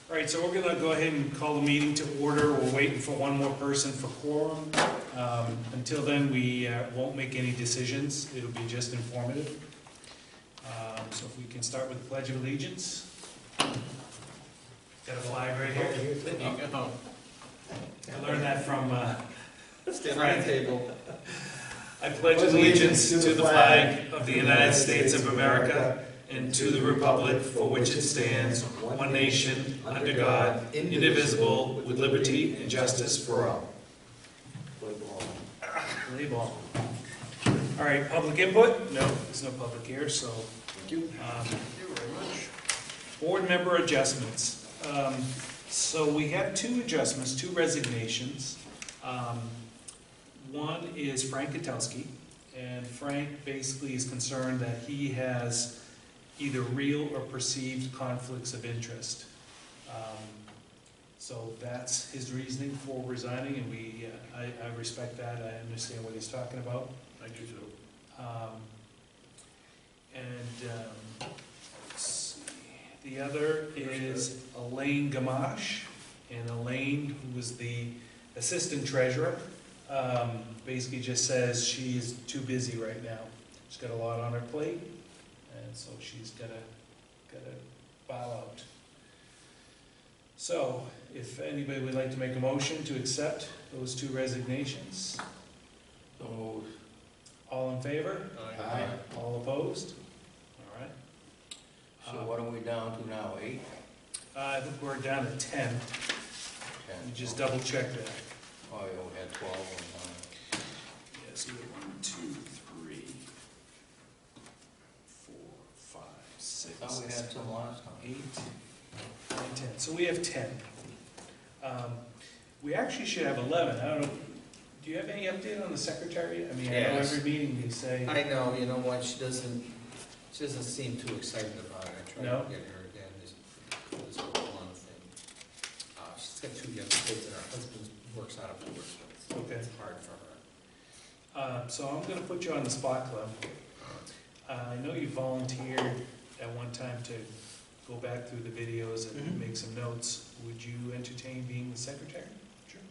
All right, so we're gonna go ahead and call the meeting to order. We're waiting for one more person for quorum. Until then, we won't make any decisions. It'll be just informative. So if we can start with the Pledge of Allegiance. Got a flag right here. I learned that from Stand on the table. I pledge allegiance to the flag of the United States of America and to the republic for which it stands, one nation, under God, indivisible, with liberty and justice for all. Play ball. All right, public input? No, there's no public here, so. Thank you. Thank you very much. Board member adjustments. So we have two adjustments, two resignations. One is Frank Kotowski, and Frank basically is concerned that he has either real or perceived conflicts of interest. So that's his reasoning for resigning, and I respect that. I understand what he's talking about. I do too. Let's see. The other is Elaine Gamache, and Elaine, who was the assistant treasurer, basically just says she's too busy right now. She's got a lot on her plate, and so she's gotta bow out. So, if anybody would like to make a motion to accept those two resignations. So, All in favor? aye. All opposed? All right. So what are we down to now, 8? I think we're down to 10. 10? You just double check that. Oh, yeah, we had 12 one time. Yes, we have 1, 2, 3, 4, 5, 6, I thought we had some last time. 8, 9, 10. So we have 10. We actually should have 11. I don't know. Do you have any update on the secretary? I mean, I know Yes. every meeting you say. I know, you know what, she doesn't seem too excited about it. I tried No? to get her again, this whole one thing. She's got 2 young kids and her husband works out of Portsmouth, so Okay. it's hard for her. So I'm going to put you on the spot, Clem. I know you volunteered at one time to go back through the videos and make some notes. Would you entertain being the secretary? Sure.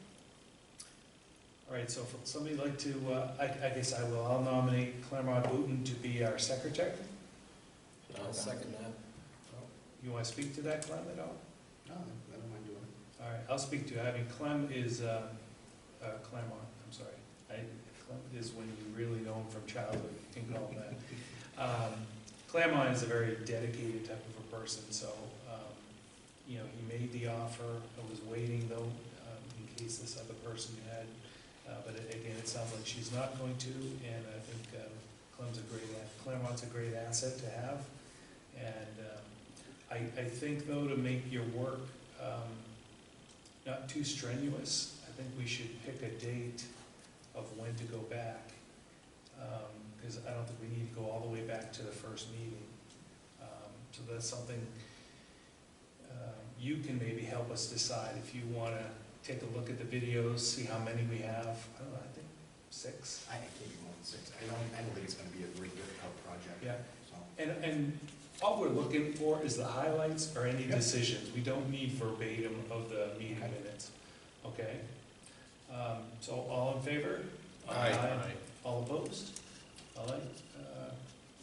All right, so if somebody like to, I guess I will. I'll nominate Claremont Booton to be our secretary. I'll second that. You want to speak to that, Clem, at all? No, I don't mind doing it. All right, I'll speak to it. I mean, Clem is, Claremont, I'm sorry. Clem is when you really know him from childhood, you can call him that. Claremont is a very dedicated type of a person, so, you know, he made the offer. I was waiting, though, in case this other person had, but again, it sounds like she's not going to, and I think Claremont's a great asset to have. And I think, though, to make your work not too strenuous, I think we should pick a date of when to go back, because I don't think we need to go all the way back to the first meeting. So that's something you can maybe help us decide if you want to take a look at the videos, see how many we have. I don't know, I think 6. I can't be more than 6. I don't think it's gonna be a very difficult project. Yeah. So, And all we're looking for is the highlights or any decisions. We don't need verbatim of the meeting minutes, okay? So all in favor? Aye. All opposed? All right.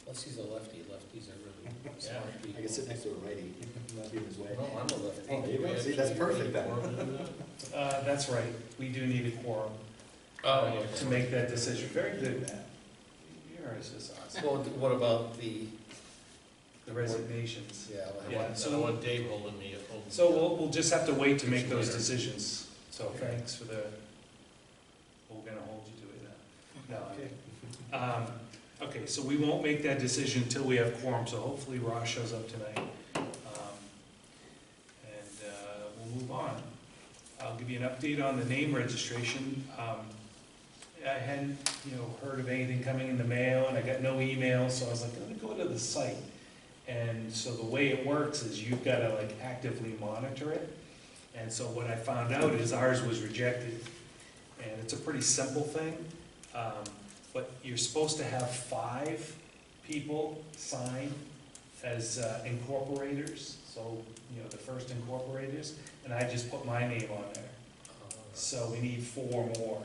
Plus, he's a lefty. Lefties are really smart I people. can sit next to a righty, not be in his way. No, I'm a lefty. Oh, there you go. See, that's perfect then. That's right. We do need a quorum to make that decision. Very good, Matt. Yours is awesome. Well, what about the, The resignations. yeah, Yeah, so- I don't want Dave holding me at home. So we'll just have to wait to make those decisions. So thanks for the, we're gonna hold you to it now. No, okay, so we won't make that decision until we have quorum, so hopefully Ross shows up tonight. We'll move on. I'll give you an update on the name registration. I hadn't, heard of anything coming in the mail, and I got no email, so I was like, let me go to the site. And so the way it works is you've got to actively monitor it. And so what I found out is ours was rejected. And it's a pretty simple thing, but you're supposed to have 5 people sign as incorporators. so, you know, the first incorporators, and I just put my name on there. So we need 4 more.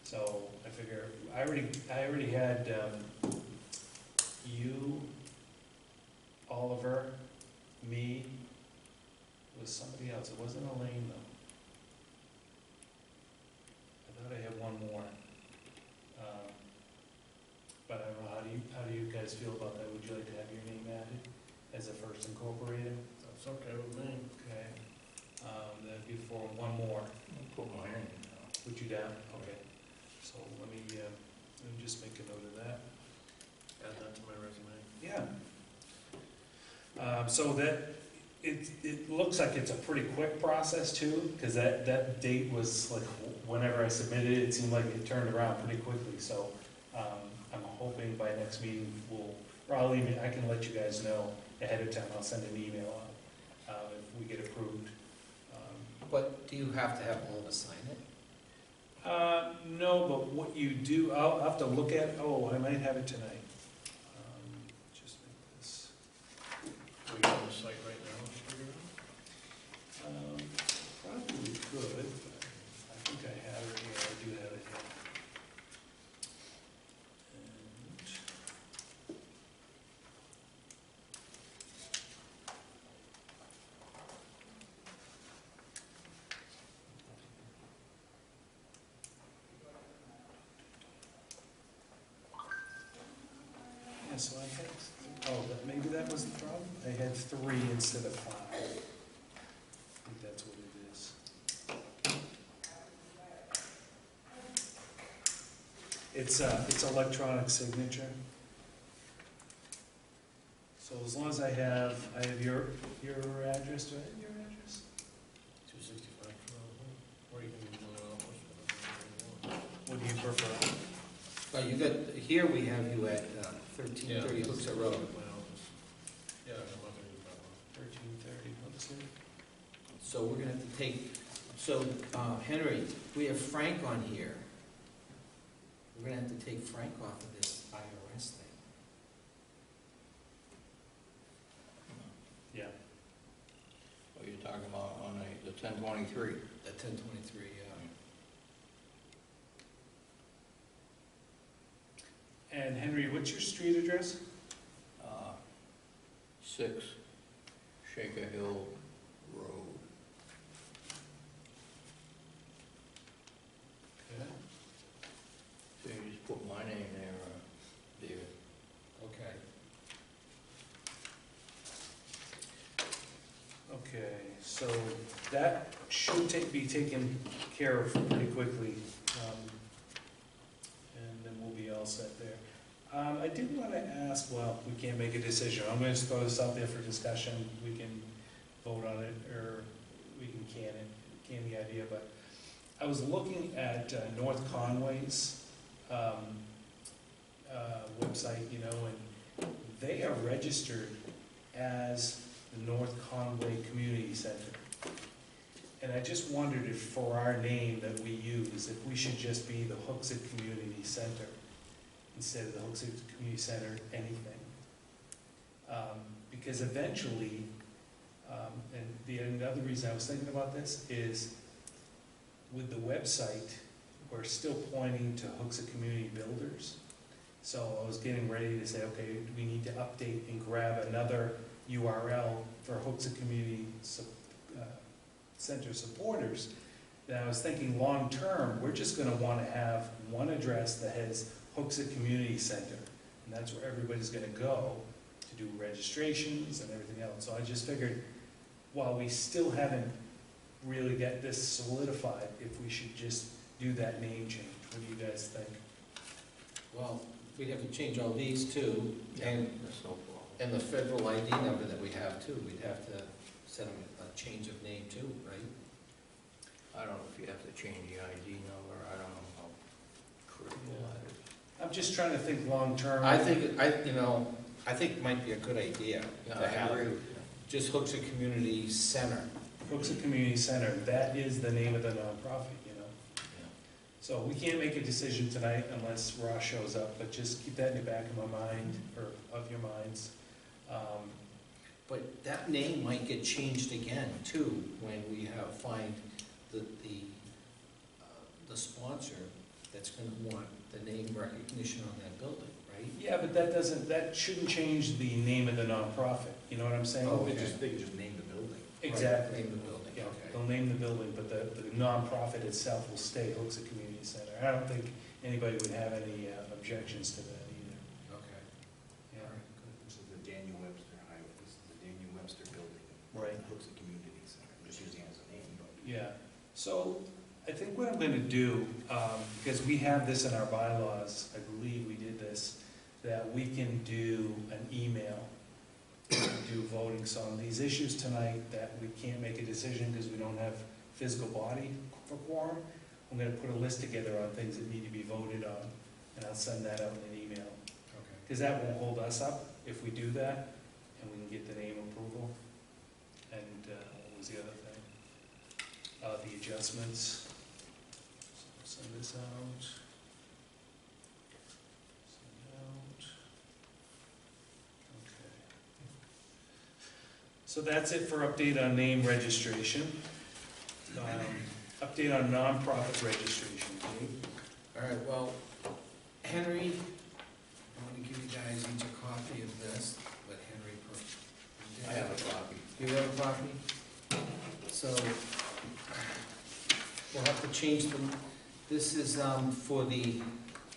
So I figure, I already had, you, Oliver, me, it was somebody else, it wasn't Elaine though. I thought I had 1 more. But I don't know, how do you guys feel about that? Would you like to have your name added as a first incorporator? That's okay with me. Okay, that'd be for 1 more. I'll put mine in now. Put you down, okay. So let me just make a note of that. Add that to my resume. Yeah. So that, it looks like it's a pretty quick process too, because that date was like, whenever I submitted it, it seemed like it turned around pretty quickly, so, I'm hoping by next meeting I can let you guys know ahead of time, I'll send an email out, if we get approved. But do you have to have all of us sign it? No, but what you do, I'll have to look at, I might have it tonight. Just make this, Are you on the site right now? probably could, but I think I have it here, I do have it here. Yeah, so I had, maybe that was the problem? I had 3 instead of 5. I think that's what it is. It's electronic signature. So as long as I have your address, do I have your address? 265, or you can do one. What do you prefer? Oh, you got, here we have you at 1330 Hooksett Road. Yeah, I'm not gonna use that one. 1330, Hooksett. So we're gonna have to take, Henry, we have Frank on here. We're gonna have to take Frank off of this IRS thing. Yeah. What are you talking about on the 1023? At 1023, And Henry, what's your street address? 6 Shaker Hill Road. Okay. So you just put my name there, David. Okay. Okay, so that should be taken care of pretty quickly, and then we'll be all set there. I did want to ask, well, we can't make a decision, I'm going to throw this out there for discussion, we can vote on it, or we can can the idea, but I was looking at North Conway's website, you know, and they are registered as the North Conway Community Center. And I just wondered if for our name that we use, if we should just be the Hooksett Community Center instead of the Hooksett Community Center anything. Because eventually, and another reason I was thinking about this is with the website, we're still pointing to Hooksett Community Builders. So I was getting ready to say, okay, we need to update and grab another URL for Hooksett Community Center supporters. And I was thinking long-term, we're just gonna wanna have one address that has Hooksett Community Center. And that's where everybody's gonna go to do registrations and everything else. So I just figured, while we still haven't really got this solidified, if we should just do that name change. What do you guys think? Well, we'd have to change all these too, and That's no problem. and the federal ID number that we have too, we'd have to send them a change of name too, right? I don't know if you have to change the ID number, I don't know how critical that is. I'm just trying to think long-term. I think, I think it might be a good idea Yeah, to I have agree with you. just Hooksett Community Center. Hooksett Community Center, that is the name of the nonprofit, you know. Yeah. So we can't make a decision tonight unless Ross shows up, but just keep that in the back of my mind, or of your minds. But that name might get changed again too, when we find the sponsor that's gonna want the name recognition on that building, right? Yeah, but that shouldn't change the name of the nonprofit, you know what I'm saying? Oh, They okay. could just name the building. Exactly. Name the building, Yeah, okay. they'll name the building, but the nonprofit itself will stay Hooksett Community Center. I don't think anybody would have any objections to that either. Okay. Yeah. All right, good. This is the Daniel Webster Highway, this is the Daniel Webster Building. Right. Hooksett Community Center, I'm just using it as a name, but. Yeah, so I think what I'm gonna do, because we have this in our bylaws, I believe we did this, that we can do an email, do voting. So on these issues tonight that we can't make a decision because we don't have physical body for quorum, I'm gonna put a list together on things that need to be voted on, and I'll send that out in an email. Okay. Because that won't hold us up if we do that, and we can get the name approval. And what was the other thing? The adjustments. So send this out. Send out. Okay. So that's it for update on name registration. Update on nonprofit registration, Dave. All right, well, Henry, I'm gonna give you guys each a copy of this, let Henry. I have a copy. You have a copy? So, we'll have to change them. This is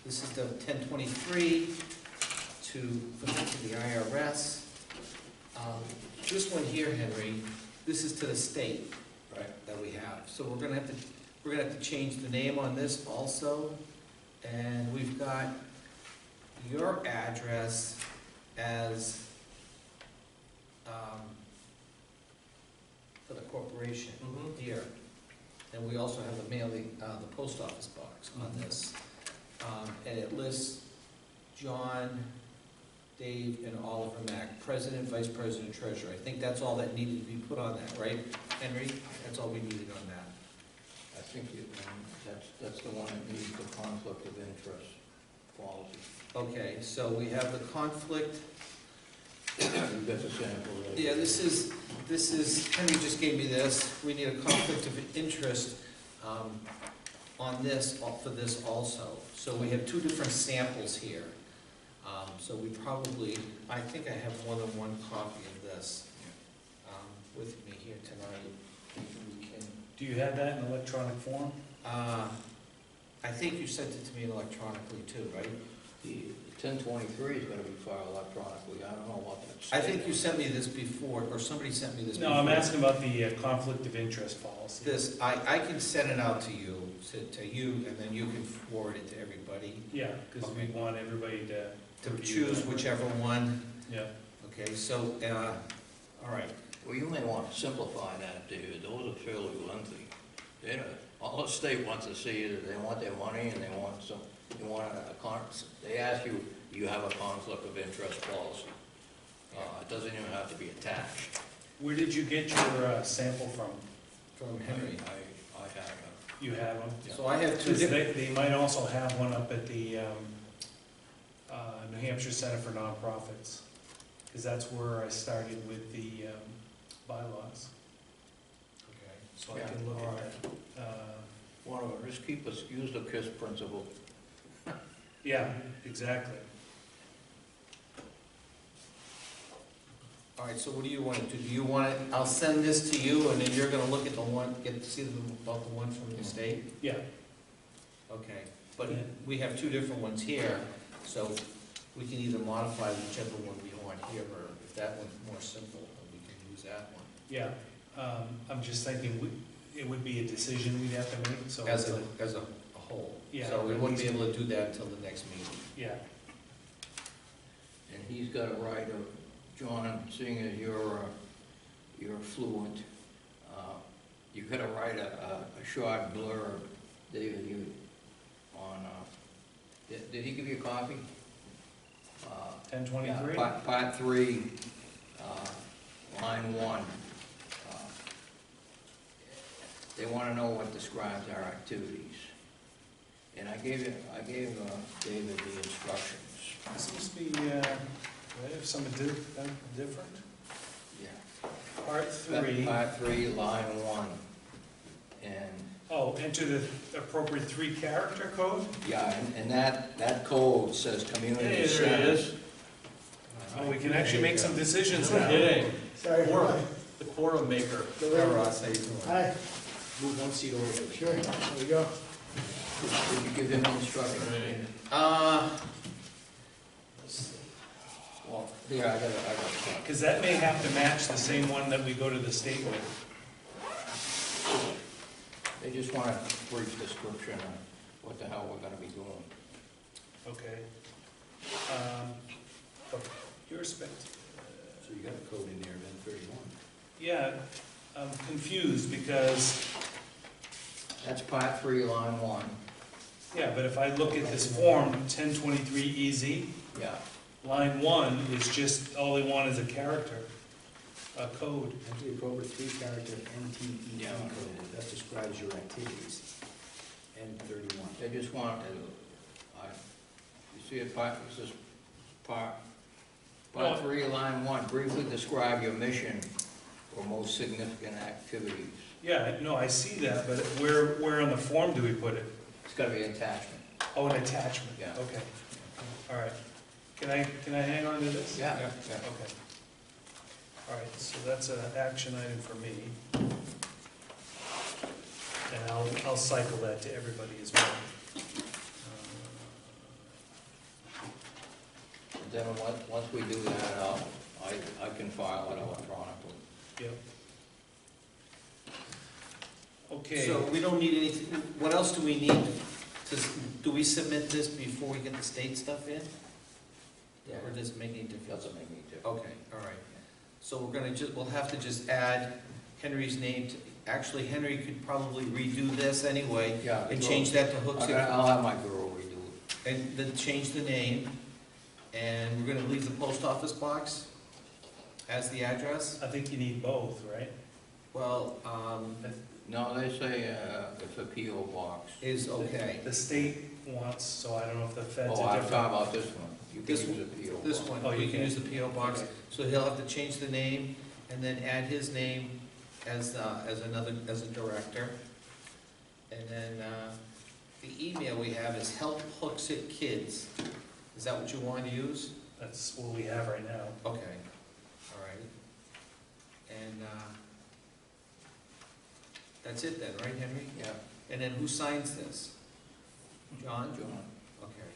this is the 1023 to the IRS. This one here, Henry, this is to the state. Right. That we have. So we're gonna have to change the name on this also. And we've got your address as, for the corporation here. And we also have the mailing, the post office box on this. And it lists John, Dave, and Oliver Mack, President, Vice President, Treasurer. I think that's all that needed to be put on that, right, Henry? That's all we needed on that. I think that's the one that needs the conflict of interest policy. Okay, so we have the conflict. You've got the sample there. Yeah, this is, Henry just gave me this. We need a conflict of interest on this, for this also. So we have two different samples here. So we probably, I think I have more than one copy of this with me here tonight. We can, Do you have that in electronic form? I think you sent it to me electronically too, right? The 1023 is gonna be filed electronically. I don't know what that's. I think you sent me this before, or somebody sent me this before. No, I'm asking about the conflict of interest policy. This, I can send it out to you, and then you can forward it to everybody, Yeah, because we Okay. want everybody to. to review choose that. whichever one. Yeah, Okay, so, all right. Well, you may want to simplify that, David. Those are fairly lengthy. You know, all the state wants to see is they want their money and they want they ask you, you have a conflict of interest policy. It doesn't even have to be attached. where did you get your sample from? From Henry. I have a. You have them? So I have two 'Cause different, they might also have one up at the New Hampshire Center for Nonprofits, because that's where I started with the bylaws, okay. so I can look at that. One of them, just use the KISS principle. Yeah, exactly. All right, so what do you want to do? Do you want it, I'll send this to you, and then you're gonna look at the one, get to see about the one from the state? Yeah, Okay, but we have two different ones here, so we can either modify whichever one we want here, or if that one's more simple, then we can use that one. yeah. I'm just thinking, it would be a decision we'd have to make, so. As a whole. Yeah. So we wouldn't be able to do that until the next meeting. Yeah, And he's got a right of, John, seeing as you're fluent, you gotta write a short blurb, David, on, did he give you a copy? 1023? Yeah, part 3, line 1. They wanna know what describes our activities. And I gave David the instructions. This must be, do I have something different? Yeah, Part 3, Part 3, line 1. And, oh, enter the appropriate 3-character code? yeah, and that code says community Hey, there it center. is. Oh, we can actually make some decisions now. Kidding. Sorry. The quorum maker. Delay. Hi, Ross, how you doing? Hi, Move one seat over. sure, there we go. Did you give him instructions? Well, here, I got it. Because that may have to match the same one that we go to the state with. They just want a brief description of what the hell we're gonna be doing. Okay. But your spec, So you got a code in there, then 31. yeah, I'm confused because, That's part 3, line 1. yeah, but if I look at this form, 1023EZ, Yeah, line 1 is just, all they want is a character, a code. Enter the appropriate 3-character NTEP Yeah. code that describes your activities. N31. they just want, you see it, this is part No. 3, line 1, briefly describe your mission or most significant activities. Yeah, no, I see that, but where on the form do we put it? It's gotta be an attachment. Oh, an attachment, Yeah. okay. All right. Can I hang on to this? Yeah. Okay. All right, so that's an action item for me. And I'll cycle that to everybody as well. Then once we do that, I can file it electronically. Yep. Okay. So we don't need anything, what else do we need to, do we submit this before we get the state stuff in? Or does it make any difference? Doesn't make any difference. Okay, all right. So we're gonna we'll have to just add Henry's name to, actually, Henry could probably redo this anyway, Yeah. and change that to Hooksett, I'll have my girl redo it. and then change the name, and we're gonna leave the post office box as the address. I think you need both, right? Well, No, they say it's a P.O. box. is okay. The state wants, so I don't know if the feds Oh, are I'm different. talking about this one. You can This use a P.O. box. This one, Oh, you we can can. use the PO box, Okay. so he'll have to change the name, and then add his name as a director. And then, the email we have is Help Hooksett Kids. Is that what you want to use? That's what we have right now. Okay, all right. And, that's it then, right, Henry? Yeah, And then who signs this? John? John. Okay.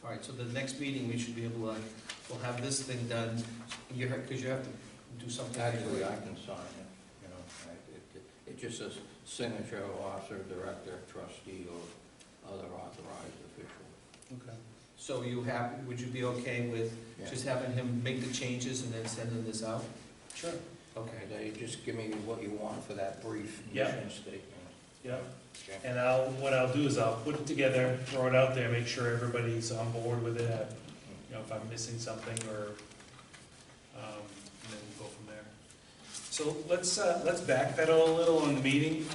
All right, so the next meeting, we should be able to, we'll have this thing done, because you have to do something. Actually, I can sign it, you know. It just says signature of officer, director, trustee, or other authorized official. Okay. So would you be okay with Yeah. just having him make the changes and then sending this out? Sure. Okay. Okay, they just give me what you want for that brief Yeah. mission statement. Yeah. Okay. And what I'll do is I'll put it together, throw it out there, make sure everybody's on board with it. You know, if I'm missing something or, and then we'll go from there. So let's backpedal a little on the meeting,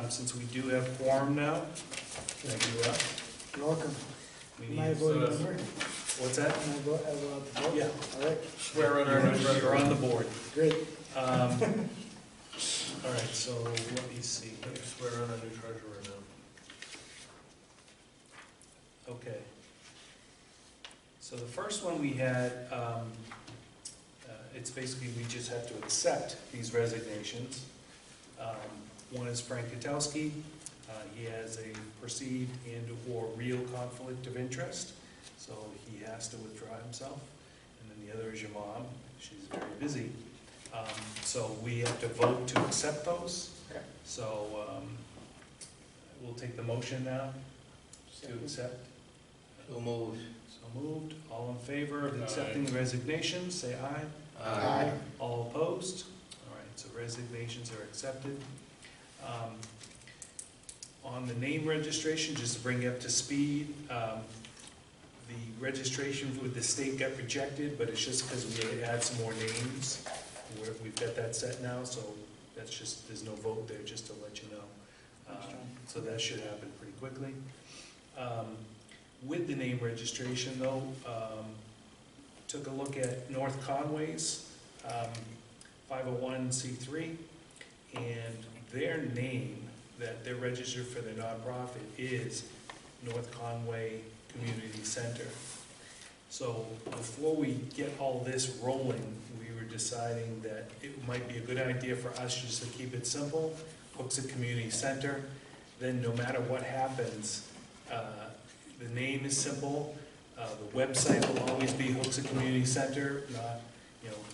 since we do have quorum now. Can I give you up? You're welcome. We Am I a need, voting member? what's that? Am I allowed to vote? Yeah. All right, Swear on our new You're on the board. great. All right, so let me see. Swear on our new treasurer now. Okay. So the first one we had, it's basically, we just have to accept these resignations. One is Frank Katowski. He has a perceived and/or real conflict of interest, so he has to withdraw himself. And then the other is your mom. She's very busy. So we have to vote to accept those. Okay. So we'll take the motion now to accept. So moved. So moved. All in favor of accepting the resignations, say aye. Aye. All opposed? All right, so resignations are accepted. On the name registration, just to bring you up to speed, the registration with the state got rejected, but it's just because we had to add some more names. We've got that set now, so that's just, there's no vote there, just to let you know. So that should happen pretty quickly. With the name registration though, took a look at North Conway's. 501c3, and their name that they're registered for their nonprofit is North Conway Community Center. So before we get all this rolling, we were deciding that it might be a good idea for us just to keep it simple, Hooksett Community Center. Then no matter what happens, the name is simple, the website will always be Hooksett Community Center, not,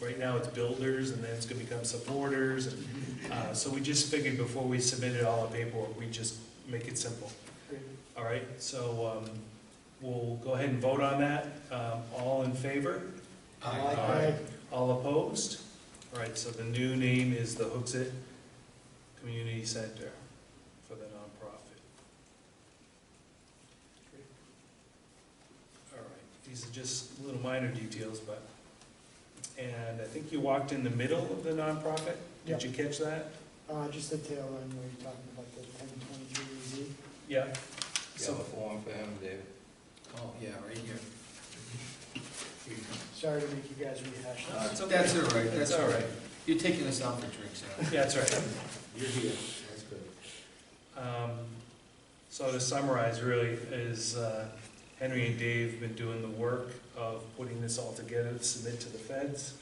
right now it's builders, and then it's gonna become supporters, and, so we just figured before we submitted all the paperwork, we just make it simple. Great. All right, so, we'll go ahead and vote on that. All in favor? Aye. All opposed? All right, so the new name is the Hooksett Community Center for the nonprofit. All right, these are just little minor details, but, and I think you walked in the middle of the nonprofit. Did Yep. you catch that? Just the tail end where you're talking about the 1023Z. Yeah. You have a So, form for him, David? Oh, yeah, right here. Sorry to make you guys rehash no, that. it's okay. That's all right, It's that's all all right. right. You're taking us out for drinks now. Yeah, that's right. You're here, that's good. So to summarize, really, is Henry and Dave have been doing the work of putting this all together to submit to the feds.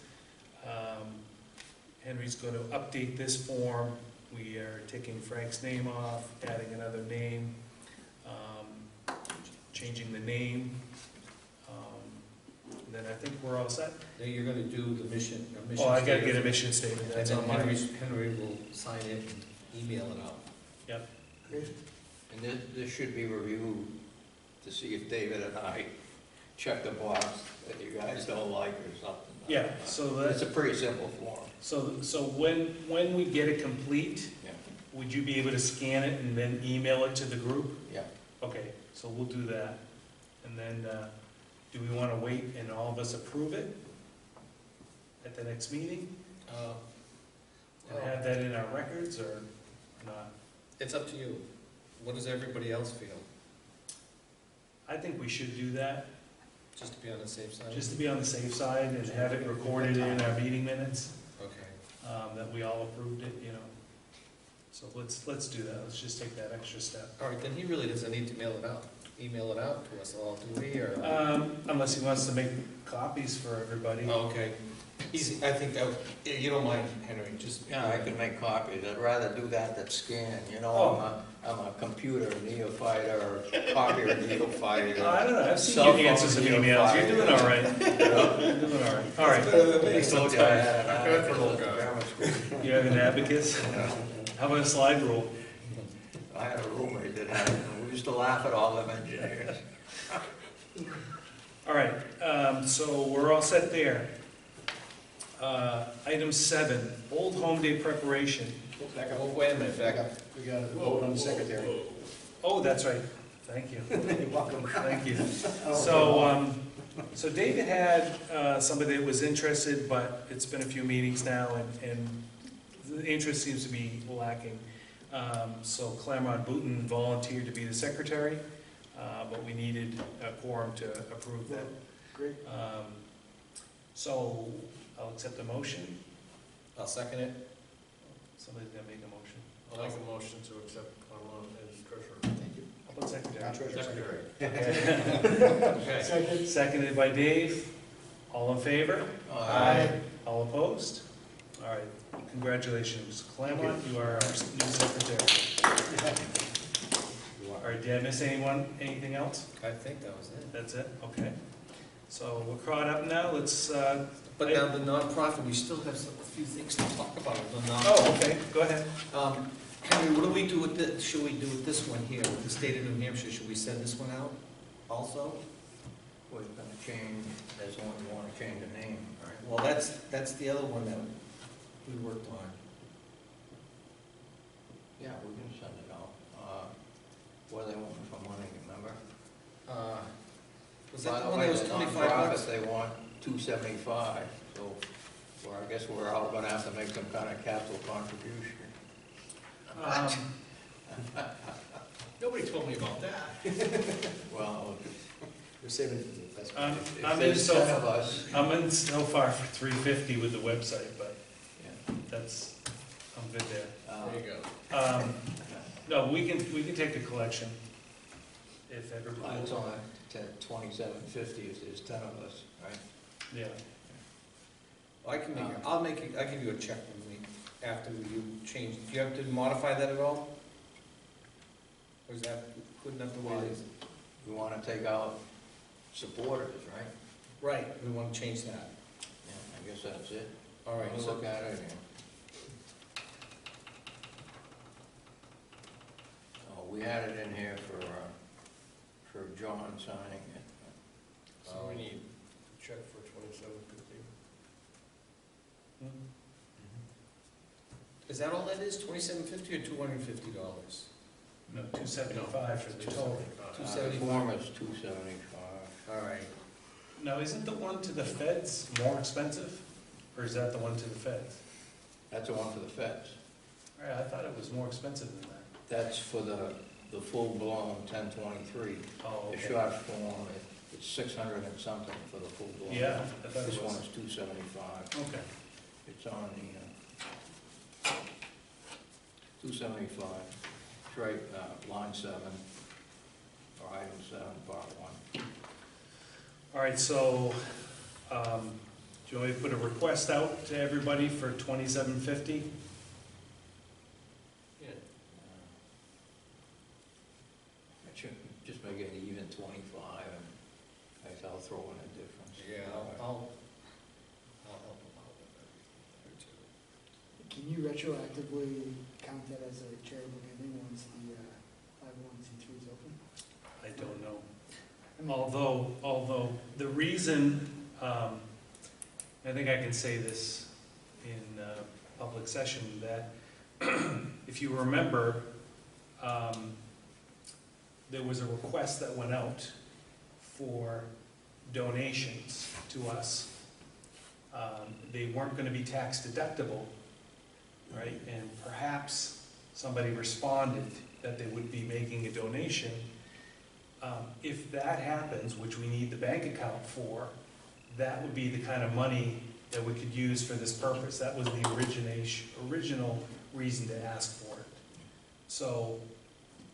Henry's going to update this form. We are taking Frank's name off, adding another name, changing the name. Then I think we're all set. Then you're gonna do the mission, Oh, I gotta get a statement. mission statement. And That's then on my. Henry will sign it and email it out. Great. And this should be reviewed to see if David and I check the box that you guys don't like or something. Yeah, so It's that's, a pretty simple form. so when we get it complete, Yeah. would you be able to scan it and then email it to the group? Yeah. Okay, so we'll do that. And then, do we want to wait and all of us approve it at the next meeting? And have that in our records or not? It's up to you. What does everybody else feel? I think we should do that, Just to be on the safe side? just to be on the safe side and have it recorded in our meeting minutes, Okay. that we all approved it, So let's do that. Let's just take that extra step. All right, then he really doesn't need to email it out to us all, do we, or? Unless he wants to make copies for everybody. Oh, okay. Easy, I think, you don't mind, Henry, just. Yeah, I can make copies. I'd rather do that than scan, Oh. I'm a computer neophyte or copier neophyte. I don't know, I've seen Cell your answers phone in emails. You're doing all right. Yeah. You're doing all right. All right. I told you I had an Good for advocate little at the guy. grammar school. You have an abacus? How about a slide rule? I had a roommate that had it, and we used to laugh at all them engineers. All right, so we're all set there. Item 7, Old Home Day preparation. Back up. Oh, wait a minute, back up. We got to vote on the secretary. Oh, that's right. Thank you. You're welcome. Thank you. So David had somebody that was interested, but it's been a few meetings now, and the interest seems to be lacking. So Claremont Booton volunteered to be the secretary, but we needed a quorum to approve that. Great. So I'll accept the motion. I'll second it. Somebody's gonna make a motion. I'll make a motion to accept Claremont as treasurer. Thank you. How about secretary? Secretary. Okay. Second. Seconded by Dave. All in favor? All opposed? All right, congratulations. Claremont, you are our new secretary. All right, did I miss anything else? I think that was it. That's it? Okay. So we're caught up now, let's, But now the nonprofit, we still have a few things to talk about with the nonprofit. oh, okay, go ahead. Henry, what do we do with this, should we do with this one here, with the state of New Hampshire, should we send this one out also? We're gonna change, there's one you wanna change the name. All right, well, that's the other one that we worked on. Yeah, we can send it out. What are they wanting for money, remember? Was By that the the one way, that was the 25 bucks? nonprofit, they want $275, so, well, I guess we're all gonna have to make some kind of capital contribution. Nobody told me about that. Well, We're saving it for the best. if I'm in there's so 10 of us, I'm in so far for 350 with the website, but yeah. I'm good there. There you go. No, we can take the collection if everybody. It's on $27.50 if there's 10 of us, right? Yeah, I can make, I'll give you a check when we, after you change, do you have to modify that at all? Or is that good enough the way it is? We wanna take out supporters, right? Right, we want to change that. Yeah, I guess that's it. All right, Let's so, look at it here. Oh, we had it in here for John signing it. So we need a check for $27.50. is that all that is, $27.50 or $250? no, 275 for the total. The 275. form is $275. All right, Now, isn't the one to the feds more expensive, or is that the one to the feds? That's the one for the feds. All right, I thought it was more expensive than that. That's for the full-blown 1023. Oh, The okay. short form, it's 600 and something for the full-blown. Yeah, I thought This it one was. is 275. Okay. It's on the, 275, it's right, line 7, or item 7, part 1. All right, so, do you want me to put a request out to everybody for $27.50? Yeah. I should just make it even 25, and I guess I'll throw in a difference. yeah, I'll help them out with that. Can you retroactively count that as a charitable giving once the 501c3 is open? I don't know. I mean, Although the reason, I think I can say this in public session, that if you remember, there was a request that went out for donations to us. They weren't going to be tax deductible, right? And perhaps somebody responded that they would be making a donation. If that happens, which we need the bank account for, that would be the kind of money that we could use for this purpose. That was the original reason to ask for it. So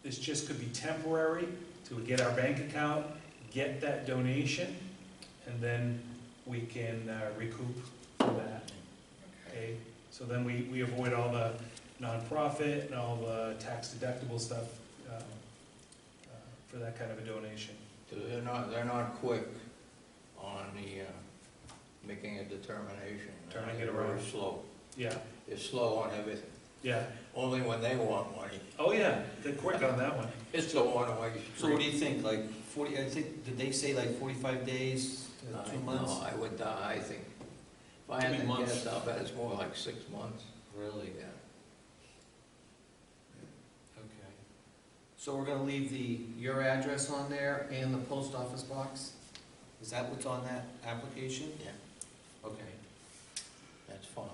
this just could be temporary to get our bank account, get that donation, and then we can recoup from that. Okay, so then we avoid all the nonprofit and all the tax deductible stuff for that kind of a donation. So they're not quick on the, making a determination. Turning it They're around. very slow. Yeah, They're slow on everything, yeah. only when they want money. Oh, yeah, they're quick on that one. It's the one-way street. So what do you think, like 40, I think, did they say like 45 days, 2 months? No, I think, if I had 2 to months. guess, I'll bet it's more like 6 months. Really? Yeah. Okay. So we're gonna leave your address on there and the post office box? Is that what's on that application? Yeah. Okay. That's fine.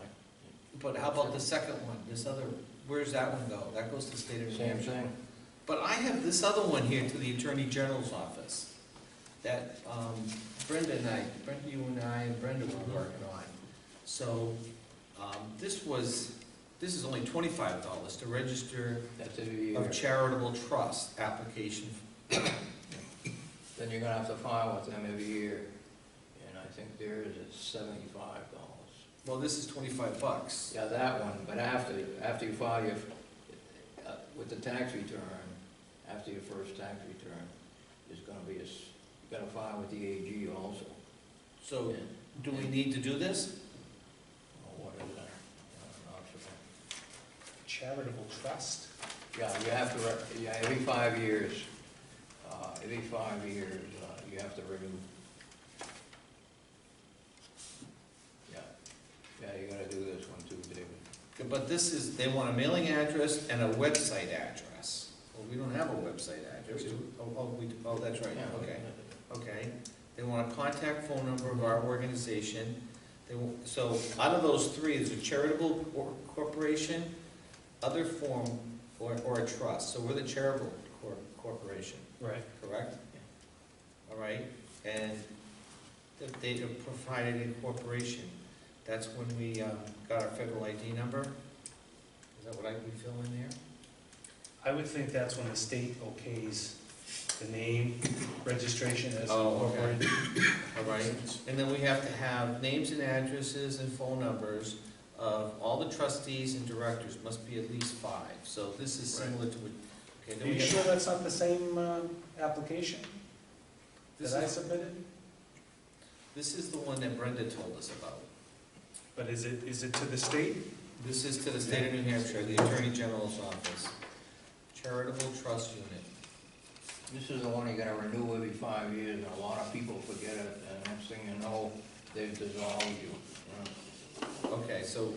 But how about the second one, this other, where's that one go? That goes to the state of New Same Hampshire. thing. But I have this other one here to the Attorney General's office that Brenda, you and I and Brenda were working on. So this is only $25 to register That's every year. of charitable trust application. Then you're gonna have to file with them every year, and I think theirs is $75. Well, this is $25. Yeah, that one, but after you file your, with the tax return, after your first tax return, there's gonna be you gotta file with the AG also. So And- do we need to do this? Oh, what is that? I'm not sure. Charitable trust? Yeah, you have to, every 5 years, you have to renew. Yeah, you gotta do this one too, David. But this is, they want a mailing address and a website address. Well, we don't have a website address. Oh, that's right, Yeah. okay. Okay, they want a contact phone number of our organization. So out of those three, is a charitable corporation, other form, or a trust. So we're the charitable corporation, Right. correct? All right, and they have provided a corporation. That's when we got our federal ID number. Is that what we fill in there? I would think that's when the state okays the name, registration as Oh, okay. incorporated. All right, and then we have to have names and addresses and phone numbers of all the trustees and directors, must be at least 5. So this is similar to, okay, Are then you we sure have, that's not the same application this that I is, submitted? this is the one that Brenda told us about. But is it to the state? This is to the state of New Hampshire, the Attorney General's office. Charitable Trust Unit. This is the one you gotta renew every 5 years, and a lot of people forget it, and next thing you know, they've dissolved you. Okay, so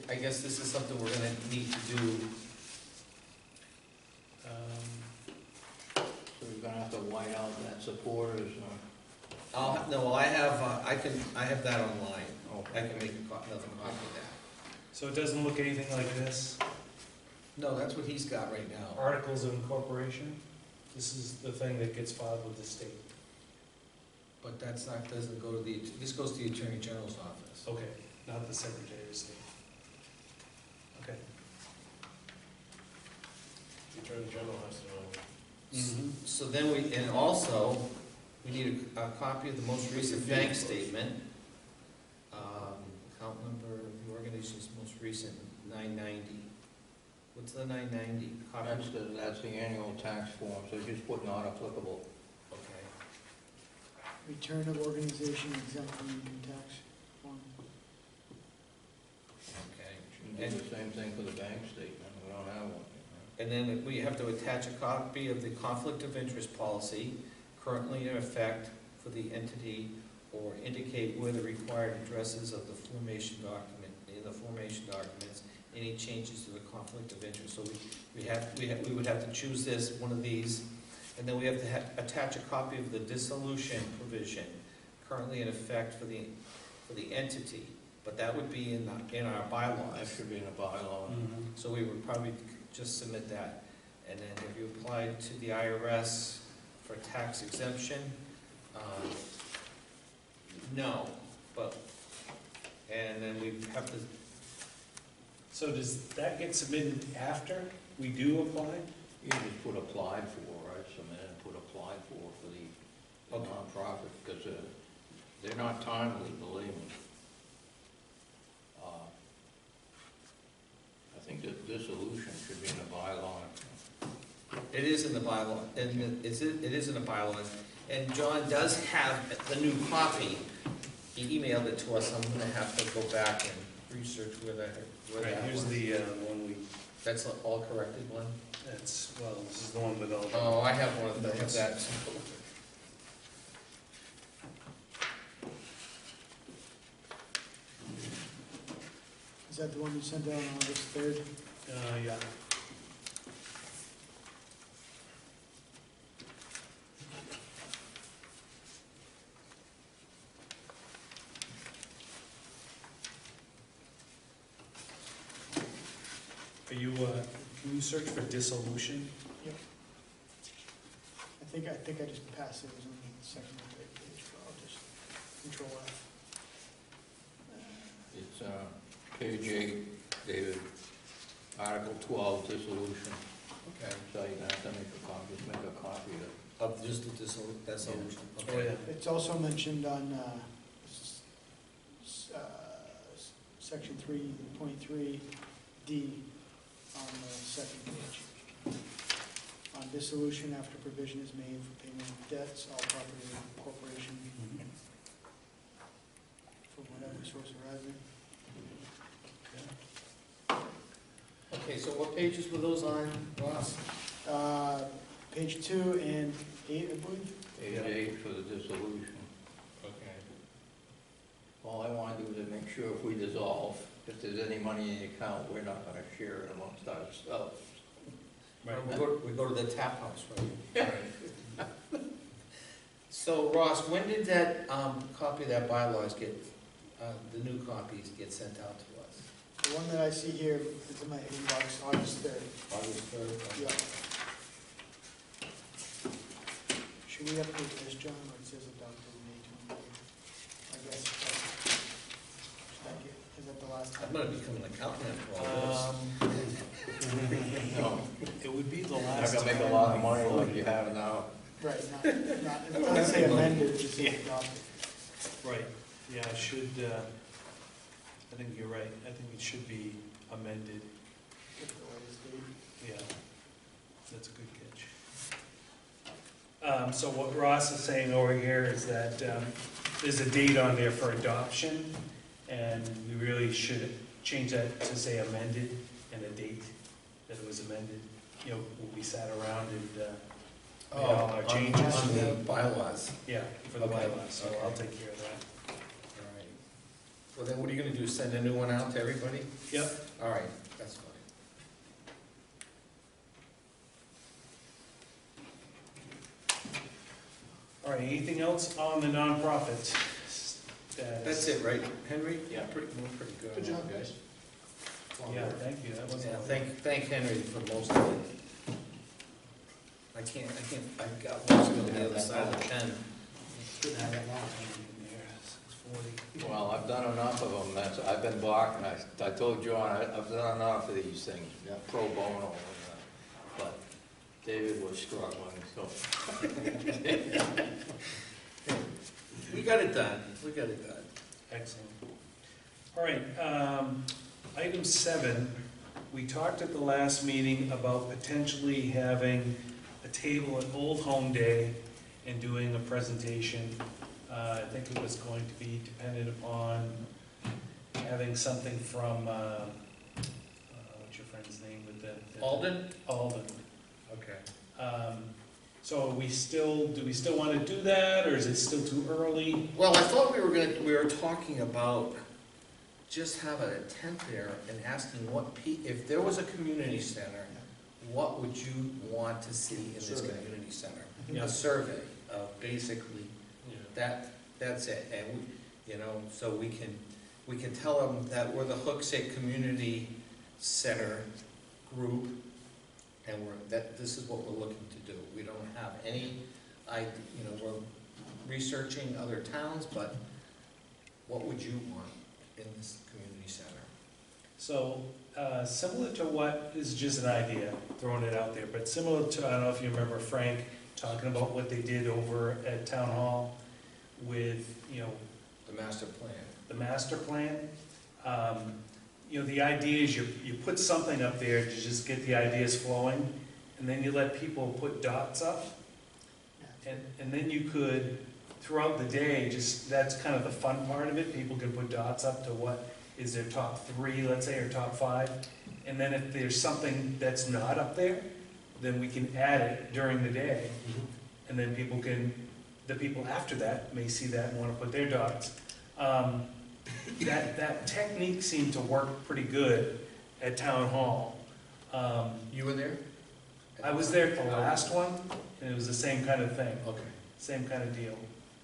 I guess this is something we're gonna need to do. So you're gonna have to white out that supporters, No, I have that online. I okay. can make another copy of that. So it doesn't look anything like this? No, that's what he's got right now. Articles of incorporation? This is the thing that gets filed with the state. But that's not, doesn't go to the, this goes to the Attorney General's office. Okay, not the Secretary of State. Okay. The Attorney General has to know. So then and also, we need a copy of the most recent bank statement. Account number of the organization's most recent, 990. What's the 990? That's the annual tax form, so just put not applicable. Okay. Return of organization exempt from income tax form. Okay. You can do the same thing for the bank statement, we don't have one. And then we have to attach a copy of the conflict of interest policy currently in effect for the entity, or indicate where the required addresses of the formation document, in the formation documents, any changes to the conflict of interest. So we would have to choose this, one of these, and then we have to attach a copy of the dissolution provision currently in effect for the entity, but that would be in our That bylaws. should be in the bylaw. So we would probably just submit that. And then have you applied to the IRS for tax exemption? No, but, and then we have to, So does that get submitted after we do apply? You just put applied for, right, submit and put applied for the Okay. nonprofit, because they're not timely, believe me. I think that dissolution should be in the bylaw. it is in the bylaw, and it is in the bylaws. And John does have the new copy. He emailed it to us. I'm gonna have to go back and research where Right, that here's was. the one we, That's the all corrected one? that's, well, this is the one with all the. Oh, I have one of them, I have that. Is that the one you sent out on August 3rd? Yeah. Are you, can you search for dissolution? I think I just passed it, it was on the second or third page, but I'll just Control F. It's page 8, David, Article 12, dissolution. Okay. So you're gonna have to make a copy, just make a copy of it. Of just the dissolution? Oh, yeah. It's also mentioned on section 3.3D on the second page. On dissolution after provision is made for payment of debts, all property of the corporation from whatever source arising. Okay, so what pages were those on, Ross? Page 2 and 8, I believe. Page 8 for the dissolution. Okay. All I wanna do is make sure if we dissolve, if there's any money in the account, we're not gonna share it amongst ourselves. Right. We go to the tap house, right? So Ross, when did that copy of that bylaws get, the new copies get sent out to us? The one that I see here is in my inbox, August 3rd. August 3rd? Yeah. Should we update this, John, or it says adopted May 28th? I guess. the last time? I'm gonna become an accountant after all this. No, It would be the you're not last gonna make a time lot of money like you have now. Right, not, it doesn't say amended, just say adopted. Right, yeah, it should, I think you're right, I think it should be amended, With the latest date. yeah, that's a good catch. So what Ross is saying over here is that, there's a date on there for adoption, and we really should change that to say amended, and a date that it was amended. You know, we sat around and, made all our changes. On the bylaws. Yeah, for the Okay, bylaws, so okay. I'll take care of that. All right. Well, then what are you gonna do, send a new one out to everybody? Yep. All right, that's fine. All right, anything else on the nonprofit status? That's it, right, Henry? Yeah. We're pretty good. Good job, guys. Yeah, thank you, that was. Yeah, thank Henry for most of it. I've got most of it on the other side of the pen. Good to have that now. 640. Well, I've done enough of them, I've been barking, I told John, I've done enough of these things, Yeah. pro bono, but David was struggling, so. We got it done, Excellent. All right, item 7, we talked at the last meeting about potentially having a table at Old Home Day and doing a presentation. I think it was going to be dependent upon having something from, what's your friend's name with the? Alden? Alden. Okay. So do we still want to do that, or is it still too early? Well, I thought we were talking about just having a tent there and asking if there was a community center, what would you want to see in this Survey. community center? Yeah. A survey of basically, that's it, and so we can tell them that we're the Hooksett Community Center group, and this is what we're looking to do. We don't have any, we're researching other towns, but what would you want in this community center? So, similar to what is just an idea, throwing it out there, but similar to, I don't know if you remember Frank talking about what they did over at Town Hall with, The master plan. the master plan. The idea is you put something up there to just get the ideas flowing, and then you let people put dots up, and then you could, throughout the day, that's kind of the fun part of it, people can put dots up to what is their top 3, let's say, or top 5, and then if there's something that's not up there, then we can add it during the day, and then the people after that may see that and want to put their dots. That technique seemed to work pretty good at Town Hall. You were there? I was there at the last one, and it was the same kind of thing, Okay. same kind of deal.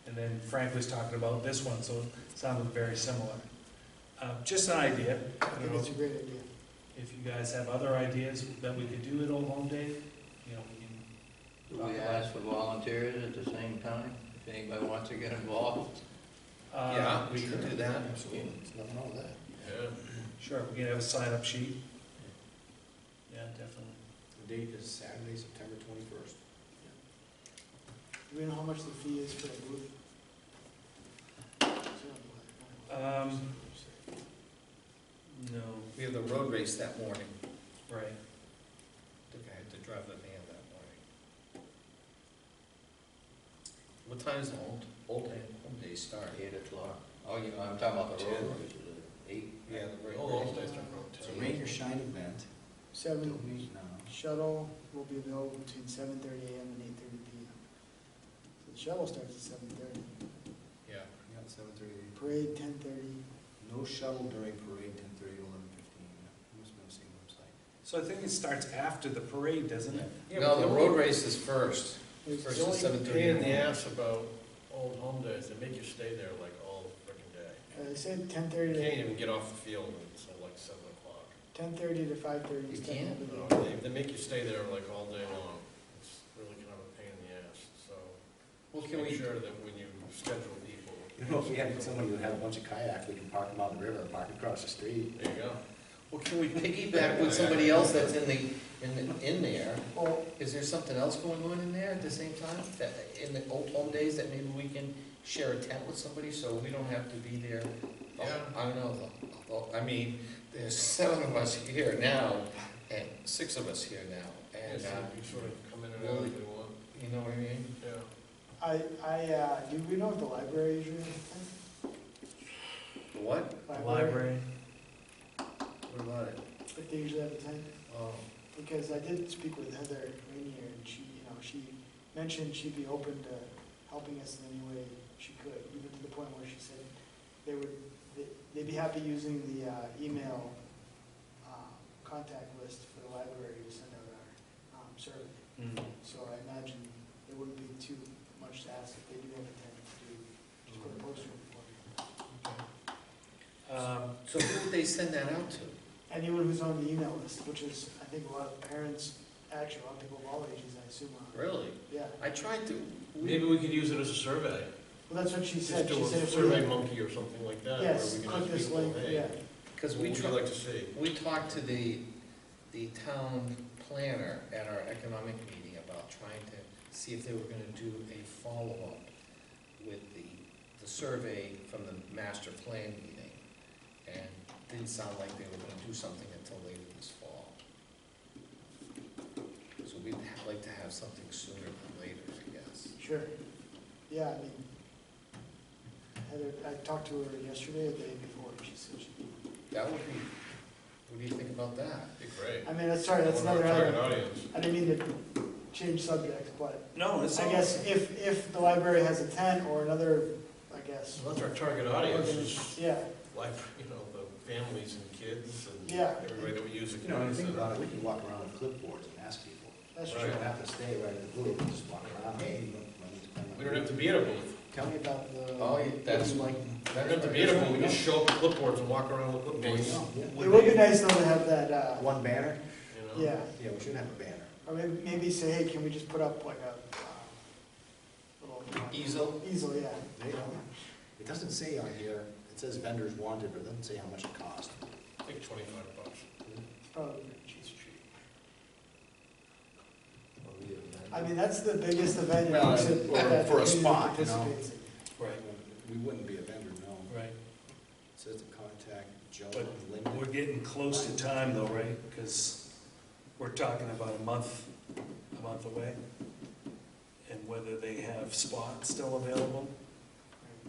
And then Frank was talking about this one, so it sounded very similar. Just an idea. I I don't think know it's a great idea. if you guys have other ideas that we could do at Old Home Day, we can. Do we ask for volunteers at the same time, if anybody wants to get involved? Yeah, we could do that. Absolutely, there's nothing wrong with that. Yeah. Sure, we can have a sign-up sheet. Yeah, definitely. The date is Saturday, September 21st. Do we know how much the fee is for a booth? No, We have the road race that morning. right. I think I had to drive the van that morning. What time does the Old Home Day start? 8 o'clock. Oh, I'm talking about the road race, is it 8? Yeah, the road Oh, race. All Day start from It's a 10. rain or shine event. 7, No. shuttle will be available between 7:30 a.m. and 8:30 p.m. So the shuttle starts at 7:30, Yeah. Yeah, 7:30. parade 10:30. No shuttle during parade, 10:30 to 11:15. It must have been the same website. So I think it starts after the parade, doesn't it? No, the road race is first. It's First The is only 7:30. pain in the ass about Old Home Days, they make you stay there like all frickin' day. They said You 10:30 can't to, even get off the field until like 7 o'clock. 10:30 to 5:30 is You can't? technically. They make you stay there like all day long. It's really kind of a pain in the ass, so Well, can make we, sure that when you schedule people, You know, if we had somebody who had a bunch of kayaks, we can park them out in the river, park across the street. There you go. Well, can we piggyback with somebody else that's in there? Or is there something else going on in there at the same time? That, in the old home days, that maybe we can share a tent with somebody, so we don't have to be there? Yeah. I don't know, I mean, there's 7 of us here now, and 6 of us here now, Yeah, and, so you sort of come in and out really- if you want. you know what I mean? Yeah. Do we know what the library usually has? The what? Library. What about it? If they usually have a tent? Oh, Because I did speak with Heather Rainier, and she, she mentioned she'd be open to helping us in any way she could, even to the point where she said they'd be happy using the email contact list for the library to send out our survey. Mm. So I imagine it wouldn't be too much to ask if they do have a tent to just put a poster in for it. so who would they send that out to? Anyone who's on the email list, which is, I think, a lot of parents, actually, a lot of people of all ages, I assume, are. Really? Yeah. I tried to. Maybe we could use it as a survey. Well, that's what she Just said. do She a said if we survey had- monkey or something like that. Yes, where we can click ask this people, link, hey, yeah. Because what would you like to see? we talked to the town planner at our economic meeting about trying to see if they were gonna do a follow-up with the survey from the master plan meeting. And it didn't sound like they were gonna do something until later this fall. So we'd like to have something sooner than later, I guess. Sure. Yeah, I mean, Heather, I talked to her yesterday or the day before, and she said she'd be. That would be, what do you think about that? Be great. I mean, sorry, that's Our another target item. audience. I didn't mean to change subjects, but No, it's I all. guess if the library has a tent or another, I guess. Well, that's our target audience, is Yeah, like, the families and kids and Yeah. everybody that would use the You know, when you community think center. about it, we can walk around with clipboards and ask people. that's Right. We true. don't have to stay right at the booth, we just walk around, hey, We don't have to be at a booth. tell me about the. Oh, yeah, that's like. We don't have to be at a booth, we just show up with clipboards and walk around with clipboards, It would be nice though to have that, One banner? you know? yeah, Yeah, we should have a banner. or maybe say, hey, can we just put up like a little. Easel? Easel, yeah. There you go. It doesn't say on here, it says vendors wanted, but it doesn't say how much it cost. I think $25. It's probably pretty cheap. I I mean, that's the biggest event. Well, you should- or that for a the community spot, you know. participates in. Right, We wouldn't be a vendor, no. right. It says to contact Joe But Linden. We're getting close to time though, right? Because we're talking about a month away. And whether they have spots still available.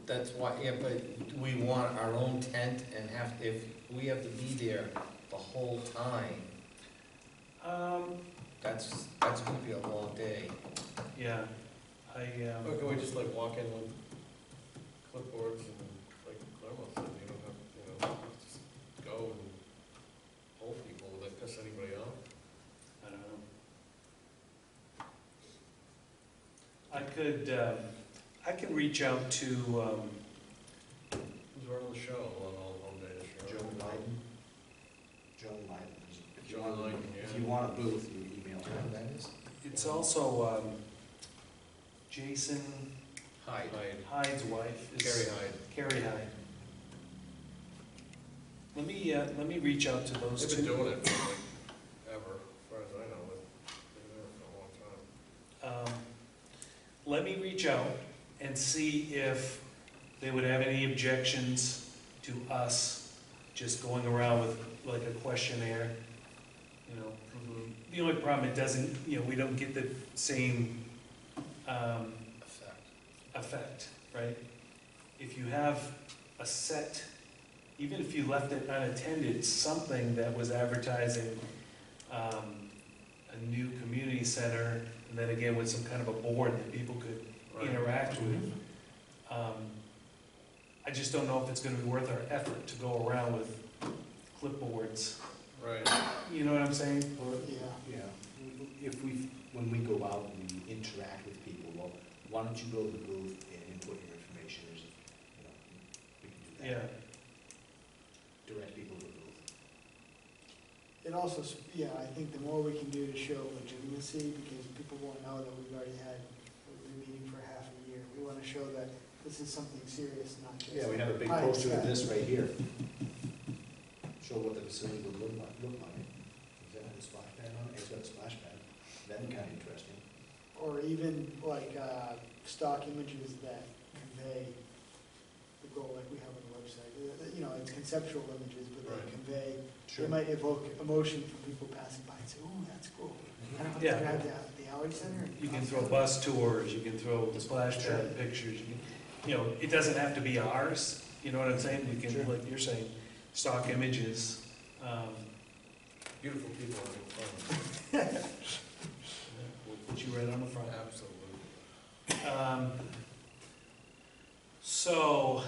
That's why, yeah, but we want our own tent and if we have to be there the whole time, that's gonna be a long day. Yeah, Or can we just like walk in with clipboards and like Claremont said, you don't have, just go and hold people, will that piss anybody off? I don't know. I can reach out to, Who's running the show on all home day this year? Joe Linden. Joe Linden. If you Joe want- Linden, yeah. If you want a booth, you email You know him. what that is? it's also Jason Hyde. Hyde's wife. is- Carrie Hyde. Carrie Hyde. Let me reach out to those They've been two. doing it for like ever, as far as I know, they've been there for a long time. Let me reach out and see if they would have any objections to us just going around with like a questionnaire, you know. The only problem, it doesn't, we don't get the same effect, right? If you have a set, even if you left it unattended, something that was advertising a new community center, and then again with some kind of a board that people could Right. interact with. I just don't know if it's gonna be worth our effort to go around with clipboards. Right. You know what I'm saying? Or, Yeah. yeah, when we go out and we interact with people, well, why don't you go to the booth and input your information, we can do that. Direct people to the booth. It also, I think the more we can do to show legitimacy, because people won't know that we've already had, we've been meeting for half a year. We want to show that this is something serious, not just. Yeah, we have a big Hi, poster of Scott. this right here. Show what the facility would look like. Is that a splash pad on it? It's got a splash pad. That'd be kind of interesting. Or even like stock images that convey the goal like we have on the website. You know, it's conceptual images, but they Right. convey, they might evoke emotion from people passing by and say, oh, that's cool. I don't have to Yeah. drive to the Howard Center. and You can cross throw that." bus tours, you can throw the splash Sure. pad pictures, you know, it doesn't have to be ours, you know what I'm saying? You Sure. can, like you're saying, stock images. Beautiful people having fun. We'll put you right on the front. Absolutely. So,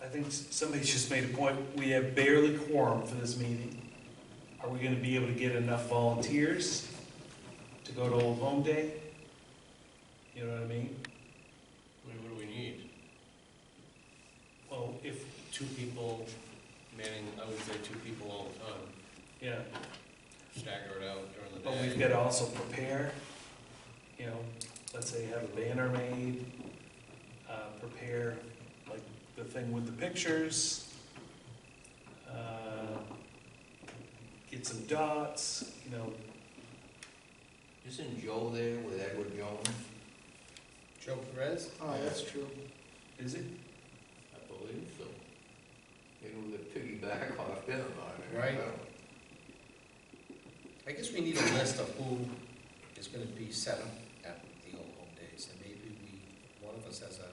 I think somebody just made a point, we have barely quorum for this meeting. Are we gonna be able to get enough volunteers to go to Old Home Day? You know what I mean? I mean, what do we need? Well, if, Two people manning, I would say 2 people all the time, yeah, stagger it out during the day. but we've gotta also prepare, you know, let's say have a banner made, prepare like the thing with the pictures, get some dots, you know. Isn't Joe there with Edward Jones? Joe Perez? Oh, that's true. Is it? I believe so. Maybe we could piggyback off him on it. Right. I guess we need a list of who is gonna be set up at the Old Home Days, and maybe one of us has a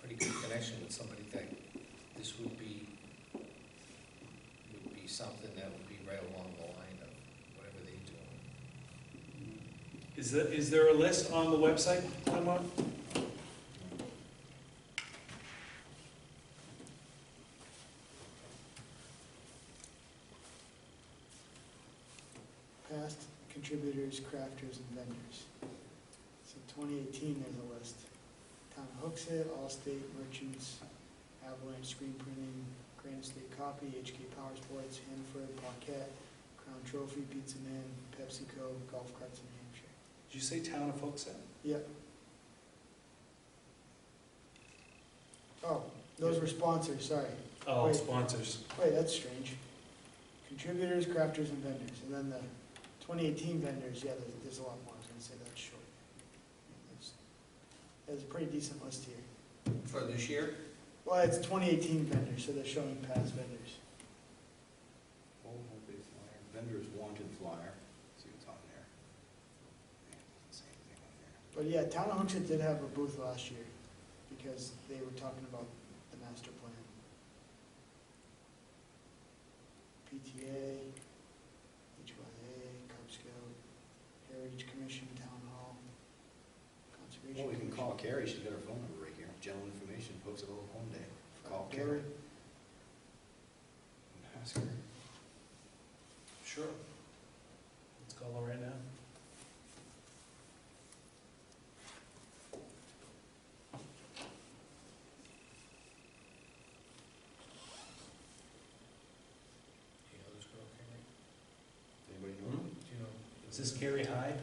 pretty good connection with somebody that this would be something that would be right along the line of whatever they do. Is there a list on the website, Emma? Past contributors, crafters, and vendors. So 2018, there's a list. Town of Hooksett, Allstate, Merchants, Avalanche Screen Printing, Granite State Copy, HK Power Sports, Hanford, Paquette, Crown Trophy, Pizza Man, PepsiCo, Golf Carts in New Hampshire. Did you say Town of Hooksett? Yep. Oh, those were sponsors, sorry. Oh, Wait. sponsors. Wait, that's strange. Contributors, crafters, and vendors. And then the 2018 vendors, yeah, there's a lot more. I was gonna say that's short. There's a pretty decent list here. For this year? Well, it's 2018 vendors, so they're showing past vendors. Old Home Day flyer, vendors wanted flyer, see what's on there. Yeah, same thing on there. But yeah, Town of Hooksett did have a booth last year because they were talking about the master plan. PTA, HYA, Cub Scout, Heritage Commission, Town Hall, Conservation. Well, we can Commission. call Carrie, she's got her phone number right here, general information, folks at Old Home Day. Call Gary. Carrie. Ask her. Sure. Let's call her right now. You know this girl, Carrie? Anybody know? Do you know? Is this Carrie Hyde?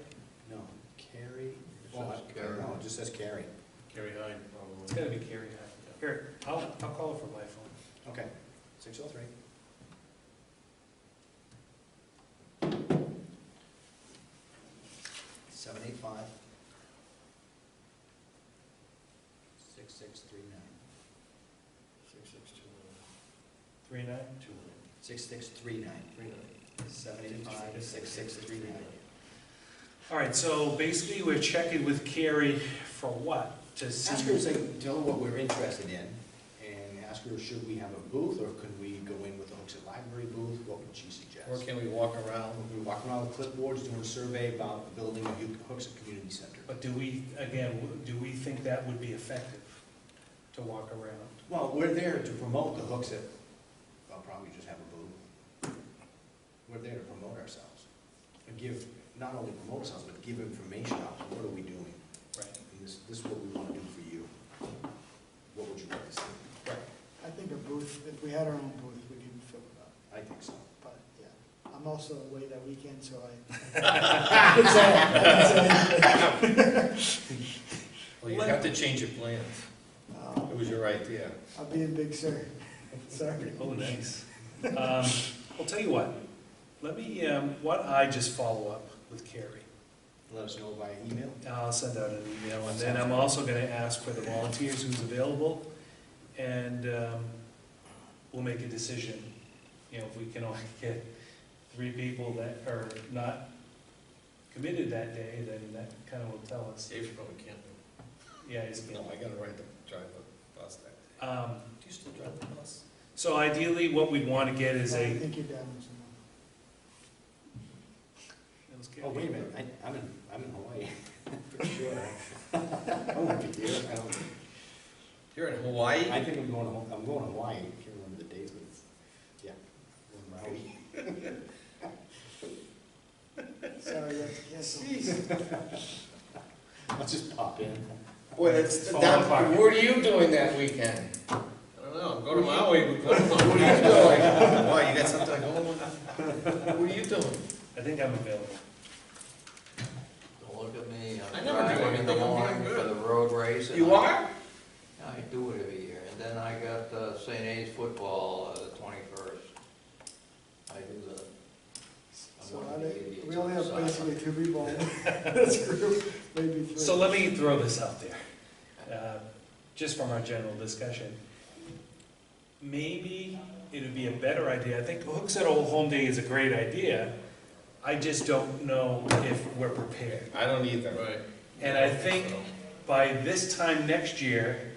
No, Carrie, It oh, says Carrie. no, it just says Carrie. Carrie Hyde, It's probably. gotta be Carrie Hyde. Here, I'll call her from my phone. Okay, 603. Seven eight five. 6639. 39? 6639. 785 6639. All right, so basically we're checking with Carrie for what? To see. Ask her, say, tell her what we're interested in, and ask her, should we have a booth, or can we go in with the Hooksett Library booth? What would she suggest? Or can we walk around? We walk around with clipboards, doing a survey about the building of Hooksett Community Center. But do we, again, do we think that would be effective to walk around? Well, we're there to promote the Hooksett. I'll probably just have a booth. We're there to promote ourselves, and give, not only promote ourselves, but give information out. What are we doing? Right. And this is what we want to do for you. What would you like to see? Right. I think a booth, if we had our own booth, we could fill it up. I think so. But yeah, I'm also away that weekend, so I. Well, you have to change your plans. It was your idea. I'll be in Big Sur. Sorry. Oh, nice. I'll tell you what, let me, why don't I just follow up with Carrie? Let us know via email. I'll send out an email, and then I'm also gonna ask for the volunteers who's available, and we'll make a decision. You know, if we can only get 3 people that are not committed that day, then that kinda will tell us. Dave probably can't. Yeah, he's No, available. I gotta drive the bus that day. Do you still drive the bus? So ideally, what we'd wanna get is I a. think your dad was Oh, wait a minute, I'm in Hawaii, for sure. I won't be here, I don't, You're in Hawaii? I think I'm going to Hawaii, I can't remember the dates, but it's, yeah, I'm in Maui. Sorry, that's cancelled. I'll just pop in. Boy, that's, Fall apart. what are you doing that weekend? I don't know, I'm going to Maui. What are you doing? Why, you got something going on? What are you doing? I think I'm available. Don't look at me, I I'm never do driving in the anything, I'm morning doing for good. the road race. and You I- are? I do it every year, and then I got St. A's football, the 21st. I do the. I'm So one I of the think idiots we only on the have side. basically 2 people in this group, maybe 3. So let me throw this out there, just from our general discussion. Maybe it would be a better idea, I think Hooksett Old Home Day is a great idea, I just don't know if we're prepared. I don't either. Right. And I think by this time next year,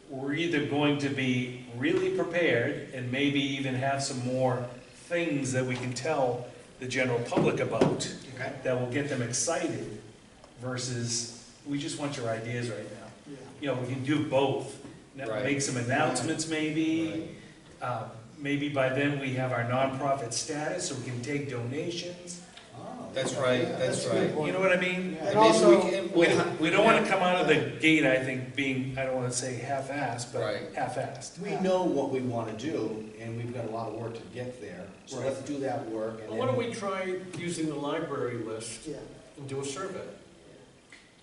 we're either going to be really prepared and maybe even have some more things that we can tell the general public about Okay. that will get them excited versus, we just want your ideas right now. Yeah. You know, we can do both. Now, Right. make some announcements maybe. Right. Maybe by then we have our nonprofit status, so we can take donations. Oh, That's right, yeah. that's a good right. point. You know what I mean? And maybe also, we can- We don't want to come out of the gate, I think, being, I don't want to say half-assed, but Right. half-assed. We know what we want to do, and we've got a lot of work to get there, so Right. let's do that work. and Well, why don't then- we try using the library list yeah, and do a survey?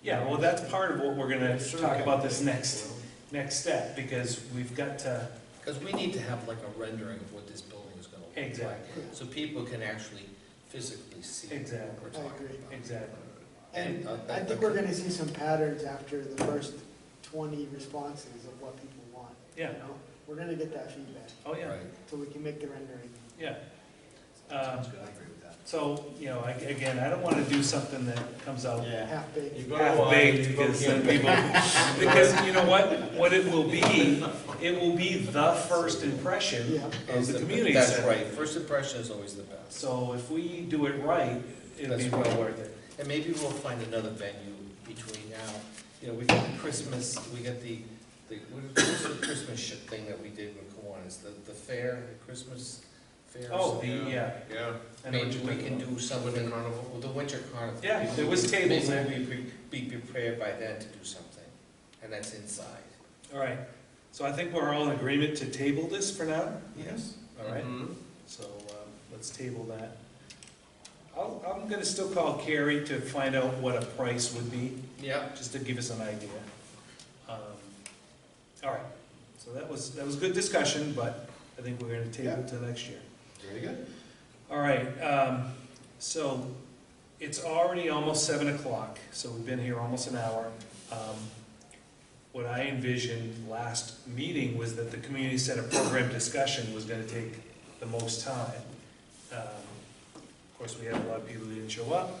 Yeah, well, that's part of what we're gonna talk Survey. about this next step, because we've got to, Because we need to have like a rendering of what this building is gonna look like. exactly, So people can actually physically see what Exactly. we're I talking agree. about. exactly. and And, I think we're gonna see some patterns after the first 20 responses of what people want. Yeah, You know, we're gonna get that feedback, oh, yeah, Right. so we can make the rendering. yeah. Sounds good, I agree with that. So, you know, again, I don't want to do something that comes out Yeah. Half-baked. You go to Hawaii, half-baked, you go because then camping. people, because you know what it will be the first impression Yeah, of the community That's center. right, first impression is always the best. So if we do it right, it'll be That's well right. worth it. And maybe we'll find another venue between now, you know, we got Christmas, we got what's the Christmas thing that we did with Kiwanis, the fair, the Christmas fair? or Oh, something? yeah. Yeah, I know what Maybe you're we talking can about. do something, Winter Carnival. with the winter carnival. Yeah, there was tables there. Maybe we be prepared by then to do something, and that's inside. All right, so I think we're all in agreement to table this for now, Yes. all right? Mhm. So let's table that. I'm gonna still call Carrie to find out what a price would be, Yeah. just to give us an idea. All right, so that was good discussion, but I think we're gonna table it till next year. Very good. All right, so it's already almost 7 o'clock, so we've been here almost an hour. What I envisioned last meeting was that the community center program discussion was gonna take the most time. Of course, we had a lot of people who didn't show up.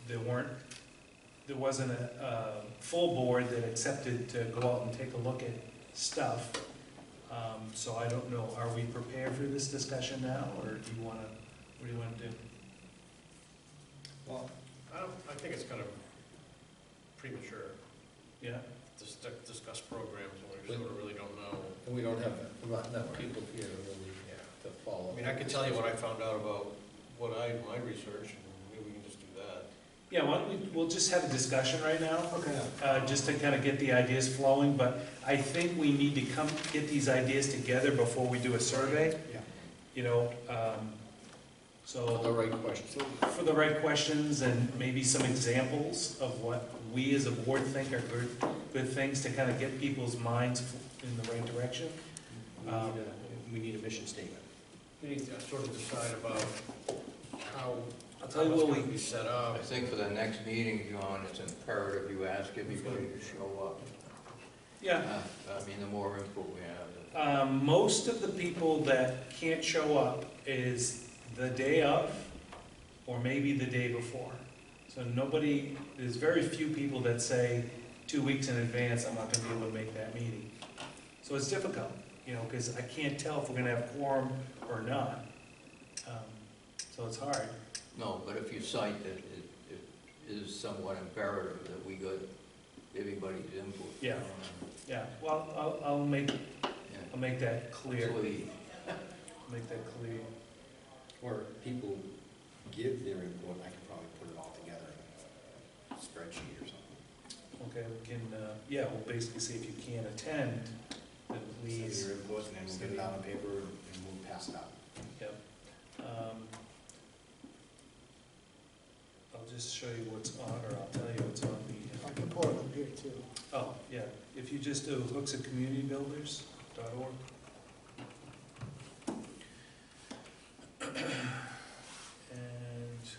There wasn't a full board that accepted to go out and take a look at stuff. So I don't know, are we prepared for this discussion now, or do you wanna, what do you wanna do? Well, I think it's kind of premature Yeah? to discuss programs when we sort of really don't know. and we don't have enough people here to really, to follow. I mean, I could tell you what I found out about my research, and maybe we can just do that. Yeah, why don't we'll just have a discussion right now, okay. just to kind of get the ideas flowing, but I think we need to get these ideas together before we do a survey, Yeah. you know, So the so right question. for the right questions and maybe some examples of what we as a board think are good things to kind of get people's minds in the right direction. We need a mission statement. We need to sort of decide about how, I'll tell how you it's what gonna we, be set I up. think for the next meeting, John, it's imperative you ask everybody to show up. yeah. I mean, the more input we have. Most of the people that can't show up is the day of, or maybe the day before. So nobody, there's very few people that say 2 weeks in advance, I'm not gonna be able to make that meeting. So it's difficult, you know, because I can't tell if we're gonna have quorum or not. So it's hard. No, but if you cite that it is somewhat imperative that we got everybody's input. Yeah. Yeah, well, I'll make that clear, Clearly, make that clear. Or people give their input, I can probably put it all together in a spreadsheet or something. Okay, we can, yeah, we'll basically say if you can't attend, then Send please. your input, and then we'll get it out on paper, and we'll pass it out. Yep. I'll just show you what's on, or I'll tell you what's on I can pull it up here too. oh, yeah, if you just do hooksett.communitybuilders.org. And, Is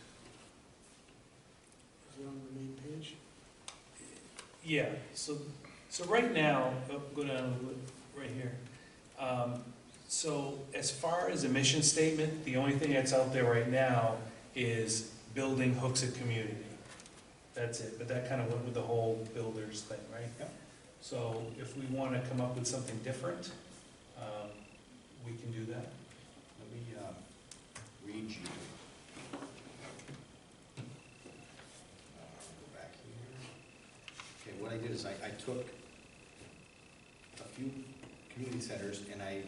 it on the main page? yeah, so right now, go down right here. So as far as a mission statement, the only thing that's out there right now is building Hooksett community. That's it, but that kind of went with the whole builders thing, right? Yep. So if we want to come up with something different, we can do that. Let me read you. Go back here. Okay, what I did is I took a few community centers and I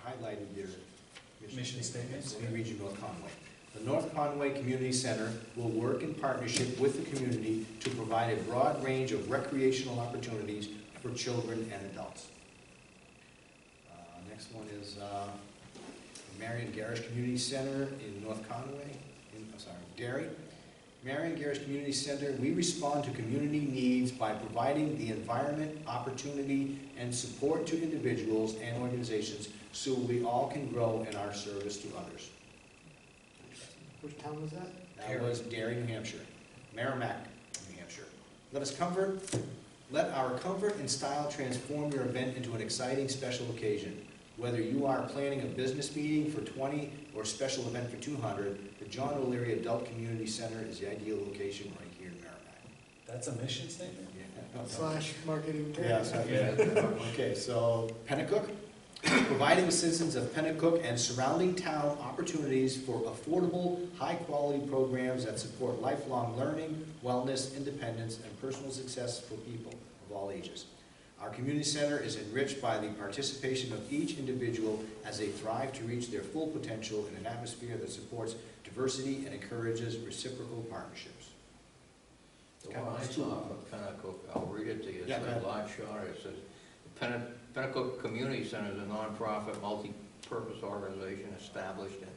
highlighted their Mission statements, Let me read you North Conway. The North Conway Community Center will work in partnership with the community to provide a broad range of recreational opportunities for children and adults. Next one is Marion Garrish Community Center in North Conway, Derry. Marion Garrish Community Center, we respond to community needs by providing the environment, opportunity, and support to individuals and organizations so we all can grow in our service to others. Which town was that? That was Derry, New Hampshire. Merrimack, New Hampshire. Let our comfort and style transform your event into an exciting special occasion. Whether you are planning a business meeting for 20 or special event for 200, the John O'Leary Adult Community Center is the ideal location right here in Merrimack. That's a mission statement? Yeah. / marketing term. Yeah, so, okay, so Pennacook, providing the citizens of Pennacook and surrounding town opportunities for affordable, high-quality programs that support lifelong learning, wellness, independence, and personal success for people of all ages. Our community center is enriched by the participation of each individual as they thrive to reach their full potential in an atmosphere that supports diversity and encourages reciprocal partnerships. the one I saw from Pennacook, I'll read it to you, it's Yeah, go a ahead. lot shorter. It says, "The Pennacook Community Center is a nonprofit, multi-purpose organization established in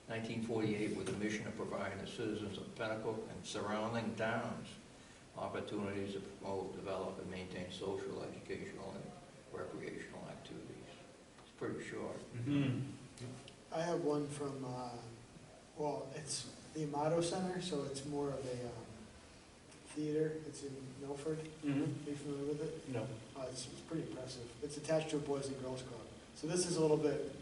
1948 with a mission of providing the citizens of Pennacook and surrounding towns opportunities to promote, develop, and maintain social, educational, and recreational activities." It's pretty short. Mm-hmm. I have one from, well, it's the Amato Center, so it's more of a theater. It's in Milford. Mm-hmm. Are you familiar with it? No. It's pretty impressive. It's attached to a Boys and Girls Club. So this is a little bit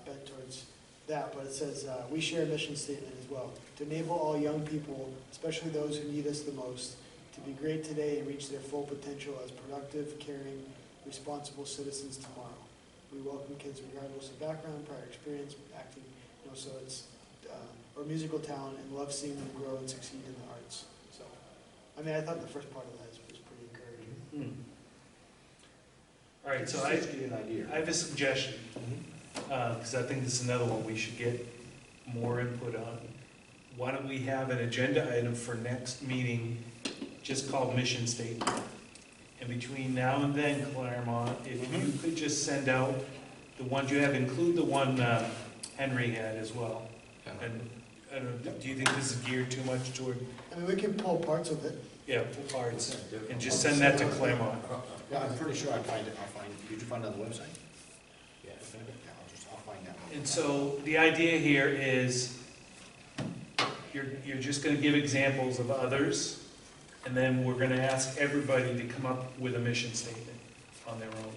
bent towards that, but it says, we share a mission statement as well, to enable all young people, especially those who need us the most, to be great today and reach their full potential as productive, caring, responsible citizens tomorrow. We welcome kids regardless of background, prior experience, acting, so it's, or musical talent, and love seeing them grow and succeed in the arts. So, I mean, I thought the first part of that was pretty encouraging. All right, so Just to give you an idea. I have a suggestion, because I think this is another one we should get more input on. Why don't we have an agenda item for next meeting just called mission statement? And between now and then, Claremont, if you could just send out the ones you have, include the one Henry had as well. And I don't know, do you think this is geared too much toward, I mean, we can pull parts of it. yeah, full parts, and just send that to Claremont? Yeah, I'm pretty sure I'll find, did you find it on the website? Yeah. Yeah, I'll find that one. And so the idea here is you're just gonna give examples of others, and then we're gonna ask everybody to come up with a mission statement on their own.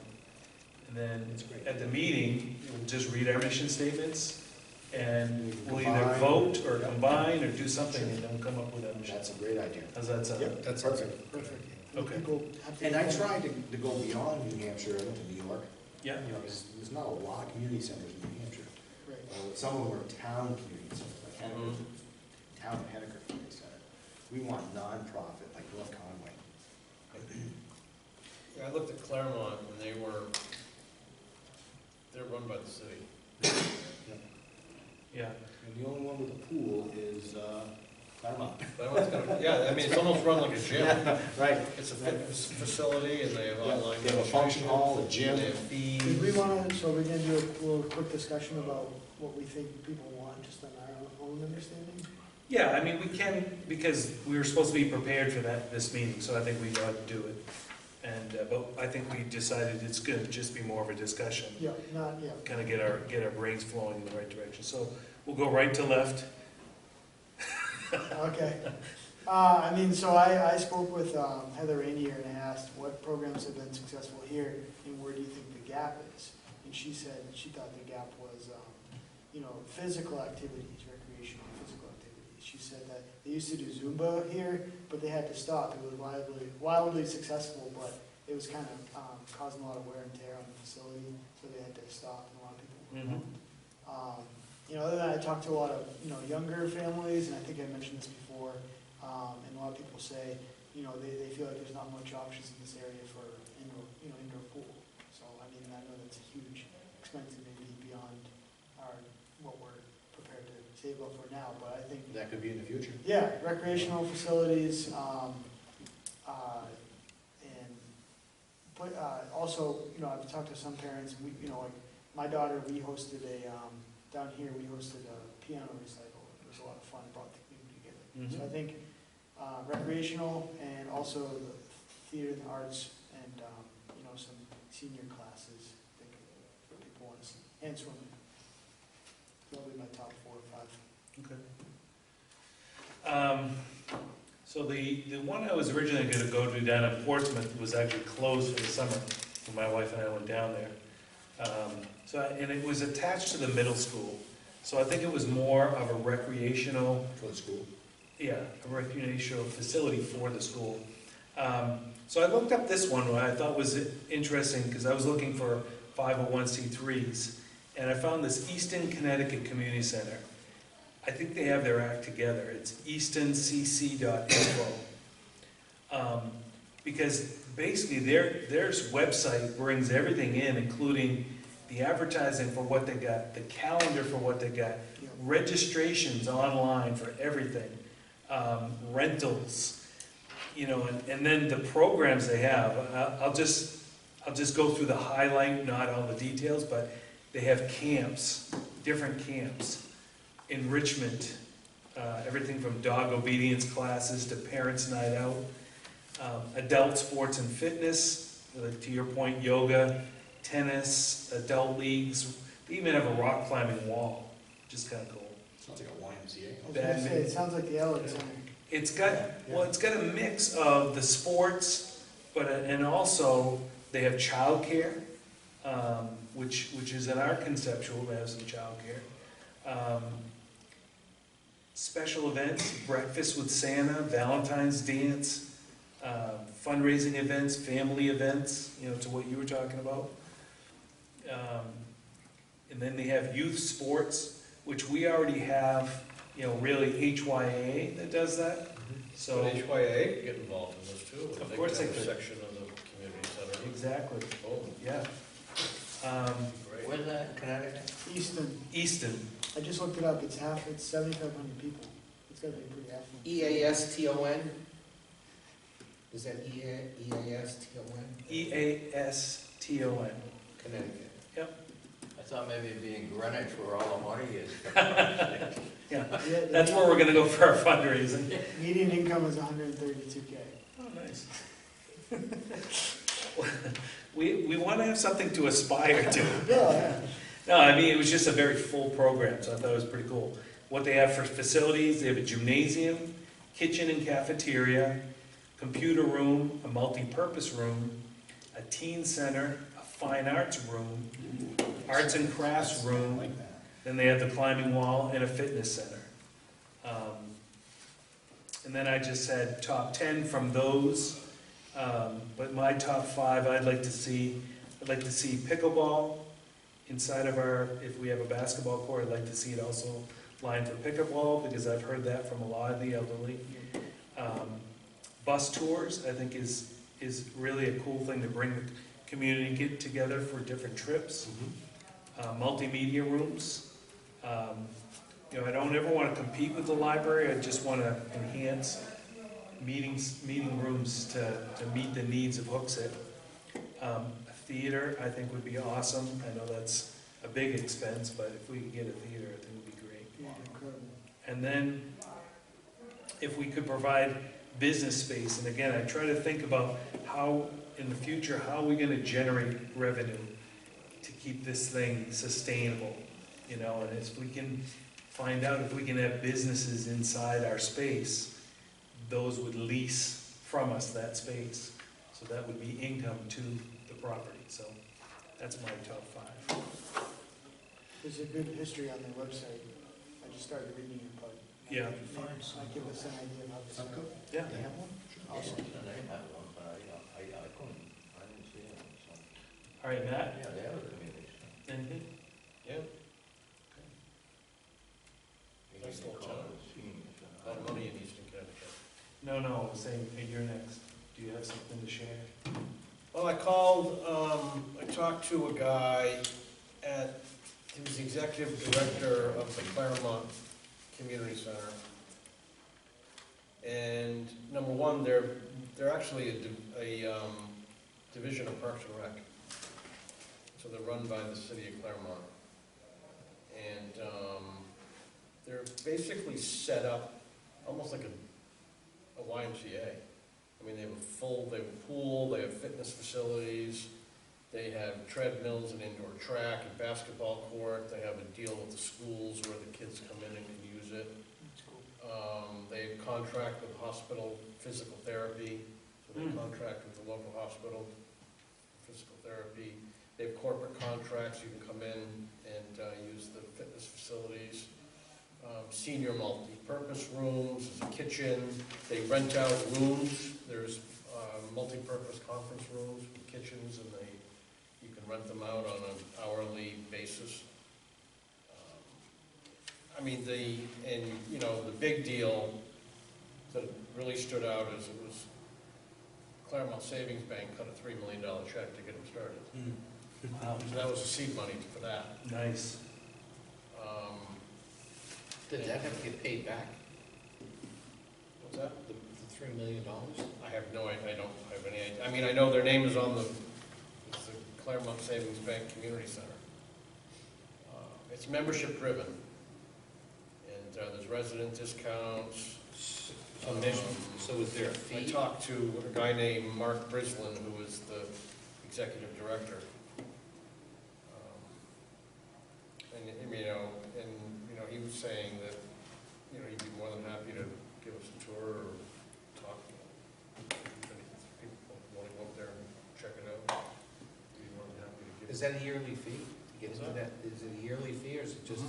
And then That's great. at the meeting, we'll just read our mission statements, and we'll either Combine. vote or Yep. combine or do something, and then we'll come up with a mission. That's a great idea. How's that sound? Yep, that's perfect. Perfect. Okay. People have to- And I tried to go beyond New Hampshire, I went to New York. Yeah, You know, there's not a lot of community centers in New Hampshire. Right. Some of them are town community centers, like Hennecker, town of Hennecker Community Center. We want nonprofit, like North Conway. Yeah, I looked at Claremont and they're run by the city. yeah. And the only one with a pool is Claremont. Claremont's got yeah, I mean, it's almost run like a gym. Right. It's a fitness facility and they have online. They have a function hall, a gym. They have fees. Did we want to, so we're going to do a little quick discussion about what we think people want, just on our own understanding? Yeah, I mean, we can, because we were supposed to be prepared for this meeting, so I think we ought to do it. And, but I think we decided it's gonna just be more of a discussion, Yeah, not, yeah. kind of get our brains flowing in the right direction. So we'll go right to left. Okay. I mean, so I spoke with Heather Rainier and I asked what programs have been successful here and where do you think the gap is? And she said she thought the gap was, physical activities, recreational physical activities. She said that they used to do Zumba here, but they had to stop. It was wildly successful, but it was kind of causing a lot of wear and tear on the facility, so they had to stop, and a lot of people were home. Other than that, I talked to a lot of, younger families, and I think I mentioned this before, and a lot of people say, they feel like there's not much options in this area for indoor pool. So, I mean, I know that's a huge expense and maybe beyond what we're prepared to save up for now, but I think, That could be in the future. yeah, recreational facilities, also, I've talked to some parents, like my daughter, we hosted down here, we hosted a piano recital. It was a lot of fun, brought the community together. So I think recreational and also the theater and the arts and, some senior classes, I think, what people want to see, and swimming. That'll be my top 4 or 5. Okay. So the one I was originally gonna go to down at Portsmouth was actually closed for the summer, when my wife and I went down there. And it was attached to the middle school, so I think it was more of a recreational, For the school. yeah, a recreational facility for the school. So I looked up this one, what I thought was interesting, because I was looking for 501c3s, and I found this Easton, Connecticut Community Center. I think they have their act together. It's eastoncc.info. Because basically their website brings everything in, including the advertising for what they got, the calendar for what they got, registrations online for everything, rentals, and then the programs they have. I'll just go through the highlight, not all the details, but they have camps, different camps, enrichment, everything from dog obedience classes to parents' night out, adult sports and fitness, to your point, yoga, tennis, adult leagues. They even have a rock climbing wall, which is kind of cool. Sounds like a YMCA. I was gonna say, it sounds like the Elliott Center. It's got, it's got a mix of the sports, and also they have childcare, which is in our conceptual, they have some childcare. Special events, breakfast with Santa, Valentine's dance, fundraising events, family events, to what you were talking about. And then they have youth sports, which we already have, really HYA that does that. So But HYA could get involved in this too. Of course they could. could. Section of the community center. Exactly, Oh, yeah. great. Where's that in Connecticut? Easton, I just looked it up, it's 7,500 people. It's gotta be pretty affluent. EASTON? Is that EASTON? EASTON. Connecticut. I thought maybe it'd be in Greenwich where all the money is. Yeah, Yeah, That's where we're gonna go for our fundraising. Median income is 132K. Oh, nice. We want to have something to aspire to. Yeah. No, I mean, it was just a very full program, so I thought it was pretty cool. What they have for facilities, they have a gymnasium, kitchen and cafeteria, computer room, a multi-purpose room, a teen center, a fine arts room, arts and crafts room, Like that. then they have the climbing wall and a fitness center. And then I just said top 10 from those, but my top 5, I'd like to see pickleball inside of our, if we have a basketball court, I'd like to see it also lined for pickleball, because I've heard that from a lot of the elderly. Bus tours, I think is really a cool thing to bring the community get together for different trips. Multimedia rooms. You know, I don't ever want to compete with the library, I just want to enhance meeting rooms to meet the needs of Hooksett. A theater, I think, would be awesome. I know that's a big expense, but if we could get a theater, I think it would be great. Yeah, incredible. And then, if we could provide business space, and again, I try to think about how, in the future, how are we going to generate revenue to keep this thing sustainable, you know, and if we can find out if we can have businesses inside our space, those would lease from us that space. So that would be income to the property. So that's my top 5. There's a good history on their website. I just started reading it, but. Yeah. Might give us an idea of how this goes. Yeah. They have one? Awesome. They have one, but I didn't see it, so. All right, Matt? Yeah, they have a community center. Anything? Yeah. Nice little town. A lot of money in Eastern Connecticut. No, I was saying, hey, you're next. Do you have something to share? Well, I called, I talked to a guy he was the executive director of the Claremont Community Center. And number one, they're actually a division of Parks and Rec. So they're run by the city of Claremont. And they're basically set up almost like a YMCA. I mean, they have a pool, they have fitness facilities, they have treadmills and indoor track and basketball court, they have a deal with the schools where the kids come in and can use it. That's cool. They contract with hospital physical therapy, so they contract with the local hospital for physical therapy. They have corporate contracts, you can come in and use the fitness facilities. Senior multi-purpose rooms, there's a kitchen, they rent out rooms, there's multi-purpose conference rooms with kitchens, and you can rent them out on an hourly basis. I mean, the big deal that really stood out is it was Claremont Savings Bank cut a $3 million check to get them started. Wow. So that was the seed money for that. Nice. Did that have to get paid back, What's that? the $3 million? I have no idea, I don't have any idea. I mean, I know their name is on it's the Claremont Savings Bank Community Center. It's membership driven, and there's resident discounts. So is there a I fee? talked to a guy named Mark Brislin, who is the executive director. He was saying that, he'd be more than happy to give us a tour or talk. If people want to go up there and check it out, he'd be more than happy to give. Is that a yearly fee to get into that? Is it a yearly fee, or is it just?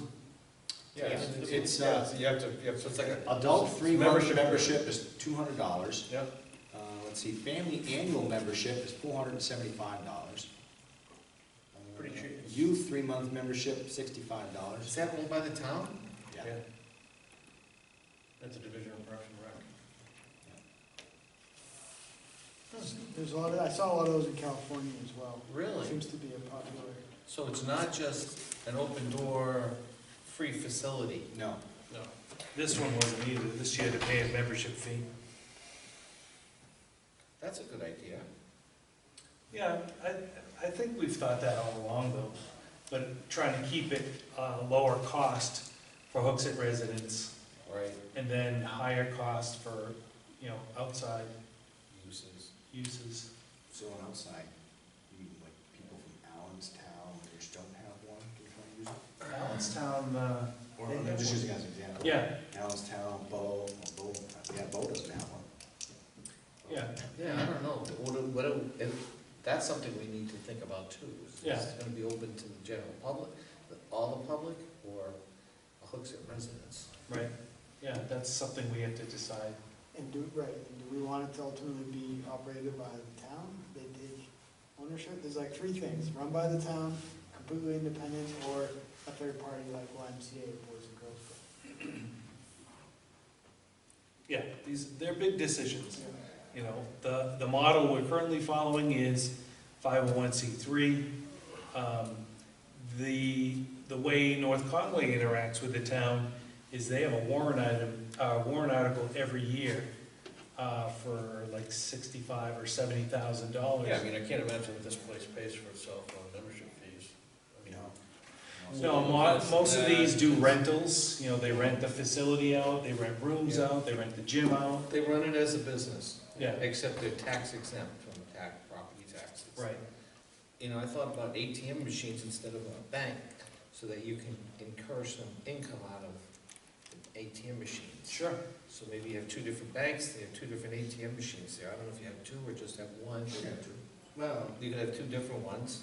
Yeah, It's, so you have to, so it's like a. Adult it's 3-month membership is $200. Yeah. Let's see, family annual membership is $475. Pretty cheap. Youth 3-month membership, $65. Is that owned by the town? Yeah. That's a division of Parks and Rec. There's a lot of, I saw a lot of those in California as well. Really? Seems to be a popular. So it's not just an open door, free facility? No. No. This one wasn't either. This you had to pay a membership fee. That's a good idea. Yeah, I think we've thought that all along though, but trying to keep it lower cost for Hooksett residents Right, and then higher cost for, you know, outside uses. uses. So on outside, you mean like people from Allenstown, which don't have one, can try to use it? Allenstown, Or They I'm have just one. using it as an example. yeah, Allenstown, Bow, yeah, Bow doesn't have one. yeah, Yeah, I don't know, that's something we need to think about too. Is Yeah. this gonna be open to the general public, all the public, or a Hooksett residents? right, yeah, that's something we have to decide. And do we want it to ultimately be operated by the town? They take ownership? There's like three things: run by the town, completely independent, or a third party like YMCA, Boys and Girls Club. Yeah, they're big decisions. Yeah. You know, the model we're currently following is 501c3. The way North Conway interacts with the town is they have a warrant article every year for like $65,000 or $70,000. Yeah, I mean, I can't imagine that this place pays for itself on membership fees. I mean, No, most of these do rentals, you know, they rent the facility out, they rent rooms out, they rent the gym out. They run it as a business, Yeah, except they're tax exempt from property taxes. right, You know, I thought about ATM machines instead of a bank, so that you can incur some income out of the ATM machines. sure. So maybe you have two different banks, they have two different ATM machines there. I don't know if you have two or just have one. Well, You could have two different ones.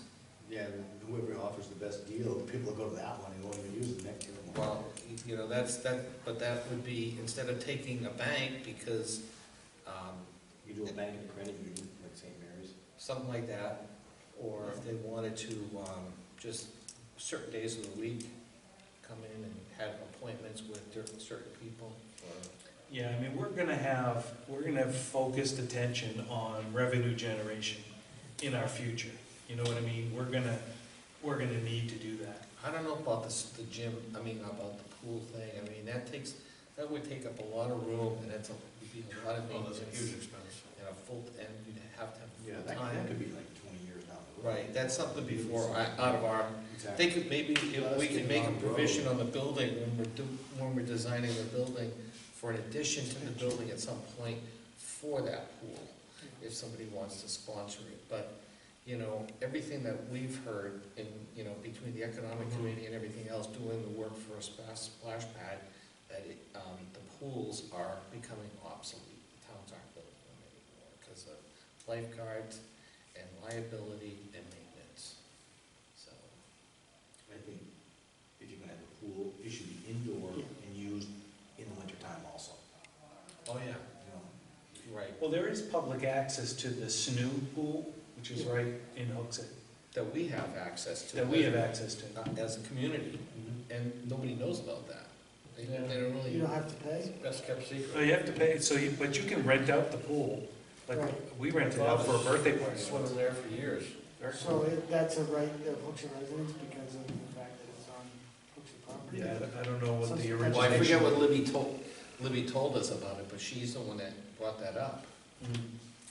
yeah, whoever offers the best deal, people will go to that one and won't even use the next one. Well, you know, but that would be, instead of taking a bank, because, You do a bank and a credit union, like St. Mary's. something like that, or if they wanted to, just certain days of the week, come in and have appointments with certain people, or, Yeah, I mean, we're gonna have focused attention on revenue generation in our future. You know what I mean? We're gonna need to do that. I don't know about the gym, about the pool thing. I mean, that would take up a lot of room, and would be a lot of Oh, that's a maintenance. huge expense. And you'd have to have Yeah, full that time. could be like 20 years down the road. Right, that's something before, out of our, Exactly. they could, maybe, if we could make a provision on the building when we're designing the building, for an addition to the building at some point for that pool, if somebody wants to sponsor it. But, you know, everything that we've heard in, you know, between the economic committee and everything else, doing the work for a splash pad, that the pools are becoming obsolete. The towns aren't building them anymore because of lifeguards and liability and maintenance. So, I think if you're gonna have a pool, it should be indoor and used in the wintertime also. oh yeah, You know, right, Well, there is public access to the SNU pool, which is right in Hooksett, that we have access to. that we have access to. As a community, and nobody knows about that. They don't really. You don't have to pay? Best kept secret. Oh, you have to pay, but you can rent out the pool. Like, Right. we rented it out for a birthday party. Swimming there for years. So that's a right of Hooksett residents because of the fact that it's on Hooksett property? Yeah, I don't know what the Well, Well, I origination. forget what Libby told us about it, but she's the one that brought that up. Mhm.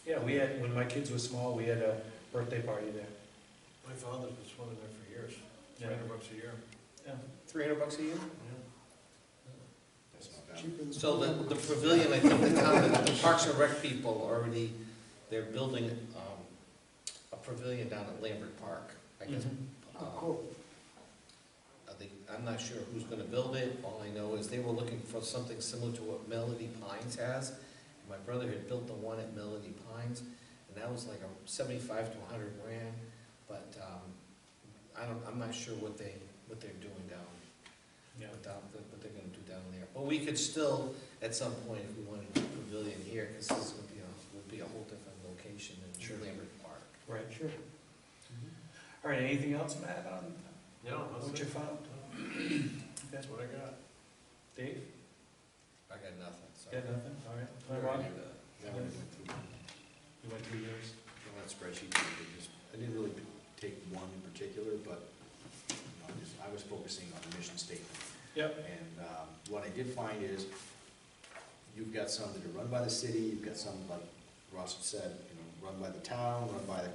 Yeah, when my kids were small, we had a birthday party there. My father's been swimming there for years, Yeah. $300 a year. Yeah. $300 a year? that's not bad. Cheaper than. So the pavilion, I think the town, the Parks and Rec people already, they're building, a pavilion down at Lambert Park, I guess. Mhm. Oh, cool. I'm not sure who's gonna build it, all I know is they were looking for something similar to what Melody Pines has. My brother had built the one at Melody Pines, and that was like a 75 to 100 grand, but, I'm not sure what they're doing down, Yeah. what they're gonna do down there. But we could still, at some point, if we wanted a pavilion here, because this would be a whole different location Sure. than Lambert Park. Right. Sure. All right, anything else, Matt, on No, what you found? That's what I got. Dave? I got nothing, so. Got nothing? All right. We Ron? already did that. That one I went through. You went through yours? On that spreadsheet, I didn't really take one in particular, but, you know, I was focusing on the mission statement. Yep. And what I did find is, you've got some that are run by the city, you've got some, like Ross had said, you know, run by the town, run by the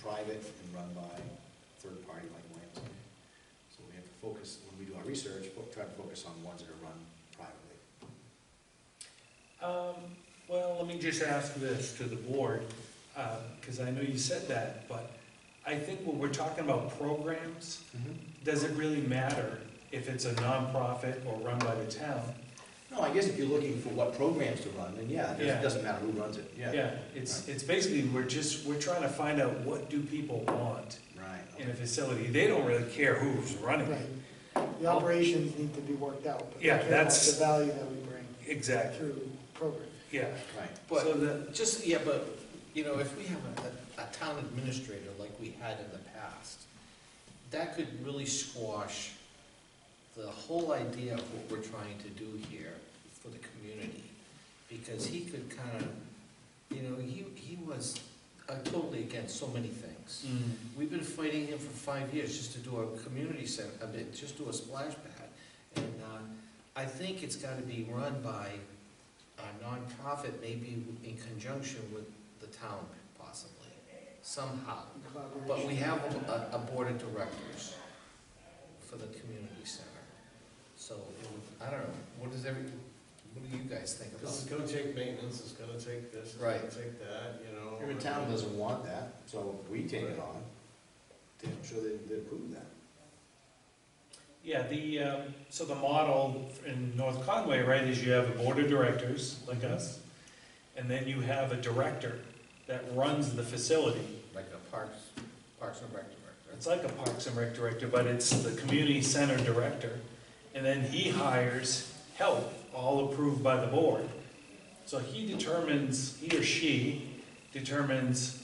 private, and run by third party like YMCA. So we have to focus, when we do our research, try to focus on ones that are run privately. let me just ask this to the board, because I know you said that, but I think when we're talking about programs, does it really matter if it's a nonprofit or run by the town? No, I guess if you're looking for what programs to run, then yeah, it doesn't matter who runs it, yeah. Yeah, it's basically, we're trying to find out what do people want Right. in a facility. They don't really care who's running it. Right. The operations need to be worked out, but they Yeah, care about that's- the value that we bring Exactly, through program. yeah. Right. So But, the, just, yeah, but, you know, if we have a town administrator like we had in the past, that could really squash the whole idea of what we're trying to do here for the community. Because he could kind of, you know, he was totally against so many things. We've been fighting him for 5 years just to do a community center, just do a splash pad. And I think it's gotta be run by a nonprofit, maybe in conjunction with the town possibly, somehow. But we have a board of directors for the community center. So, I don't know, what do you guys think about This is it? gonna take maintenance, it's gonna take this, it's Right. gonna take that, you know. Every town doesn't want that, so if we take it on, I'm sure they'd approve that. yeah, so the model in North Conway, right, is you have a board of directors, like us, and then you have a director that runs the facility. Like a Parks and Rec director. It's like a Parks and Rec director, but it's the community center director. And then he hires help, all approved by the board. So he or she determines,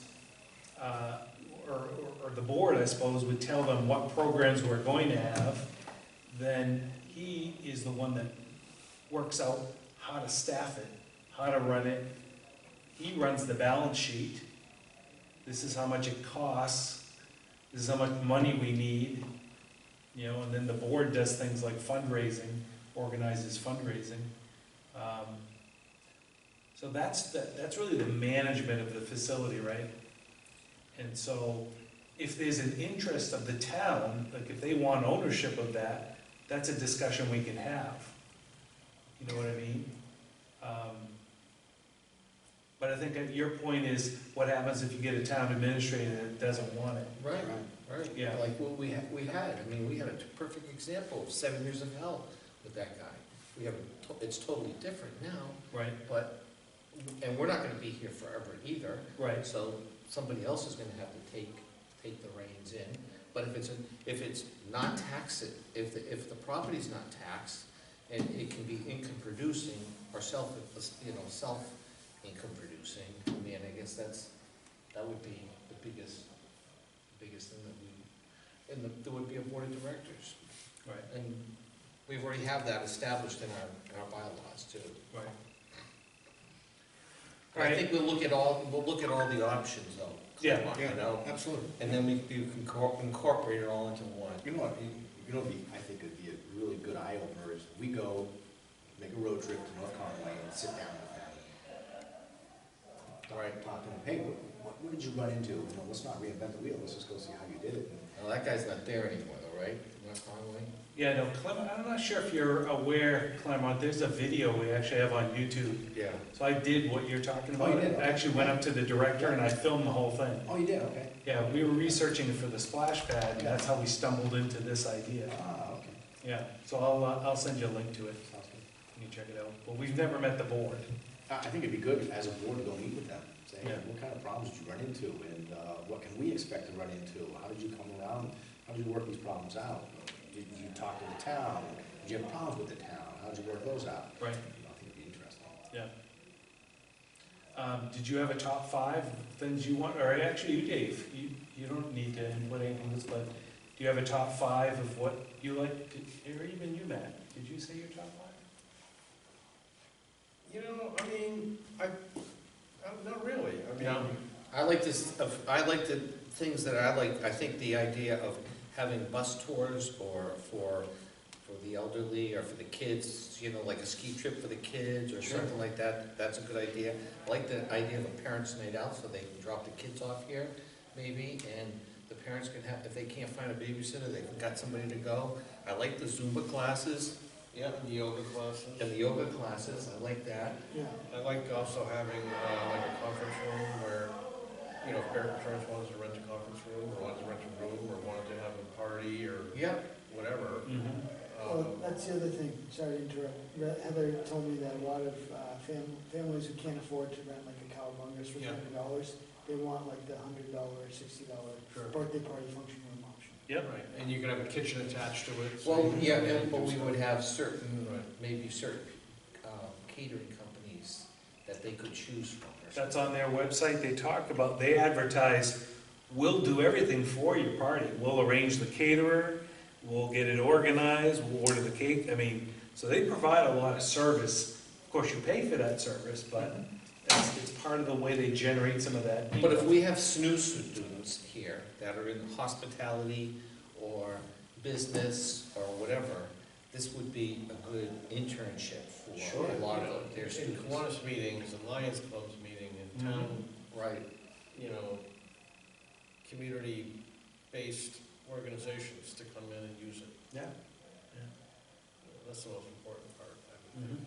or the board, I suppose, would tell them what programs we're going to have. Then he is the one that works out how to staff it, how to run it. He runs the balance sheet. This is how much it costs. This is how much money we need, you know, and then the board does things like fundraising, organizes fundraising. So that's really the management of the facility, right? And so if there's an interest of the town, like if they want ownership of that, that's a discussion we can have. You know what I mean? But I think that your point is, what happens if you get a town administrator that doesn't want it? Right, right. Yeah. Like what we had, I mean, we had a perfect example of 7 years of hell with that guy. We have, it's totally different now, Right, but, and we're not gonna be here forever either. right, So somebody else is gonna have to take the reins in. But if it's not taxed, if the property's not taxed, and it can be income producing or self-income producing, I mean, I guess that would be the biggest thing there would be a board of directors. right, And we already have that established in our bylaws too. right. But I think we'll look at all the options though. Yeah. You know, Absolutely. and then we can incorporate it all into one. You know what, I think would be a really good eye opener is we go, make a road trip to North Conway and sit down with them. Right. Talk to them, hey, what did you run into? You know, let's not reinvent the wheel, let's just go see how you did it. Well, that guy's not there anymore though, right? West Conway? Yeah, no, Claremont, I'm not sure if you're aware, Claremont, there's a video we actually have on YouTube. Yeah. So I did what you're talking Oh, about. you did? I actually went up to the director and I filmed the whole thing. Oh, you did, okay. Yeah, we were researching it for the splash pad, and that's how we stumbled into this idea. Ah, okay, Yeah, so I'll send you a link to it, sounds good. you can check it out. But we've never met the board. I think it'd be good as a board to go meet with them, say, hey, Yeah. what kind of problems did you run into, and what can we expect to run into? How did you come around, how did you work these problems out? Did you talk to the town? Did you have problems with the town? How did you work those out? Right. I think it'd be interesting. Yeah. Did you have a top 5 things you want, or actually you, Dave, you don't need to input anything, but do you have a top 5 of what you like, or even you, Matt? Did you say your top 5? You know, I mean, not really, I mean. No. I like the things that I like. I think the idea of having bus tours or for the elderly or for the kids, you know, like a ski trip for the kids or Sure. something like that, that's a good idea. I like the idea of a parents' night out so they can drop the kids off here, maybe, and the parents can have, if they can't find a babysitter, they've got somebody to go. I like the Zumba classes, Yeah, and yoga classes. And the yoga classes, I like that. Yeah, I like also having, like a conference room where, you know, if parents wanted to rent a conference room, or wanted to rent a room, or wanted to have a party, or Yep. whatever. well, that's the other thing, sorry to interrupt. Heather told me that a lot of families who can't afford to rent like a cowabungas for Yeah. $100, they want like the $100, $60 Sure. birthday party function room option. Yep. Right, and you can have a kitchen attached to it. so Well, you can yeah, come in and but do we stuff. would have certain, Right. maybe certain catering companies that they could choose from. or something. That's on their website, they talk about, they advertise, we'll do everything for your party. We'll arrange the caterer, we'll get it organized, we'll order the cake, I mean, so they provide a lot of service. Of course, you pay for that service, but it's part of the way they generate some of that. But if we have SNU students here that are in hospitality or business or whatever, this would be a good internship for Sure. a lot of their In students. Kiwanis meetings, and Lions Clubs meeting, and town, Right. you know, community-based organizations to come in and use it. Yeah. That's the most important part, I think. Mhm.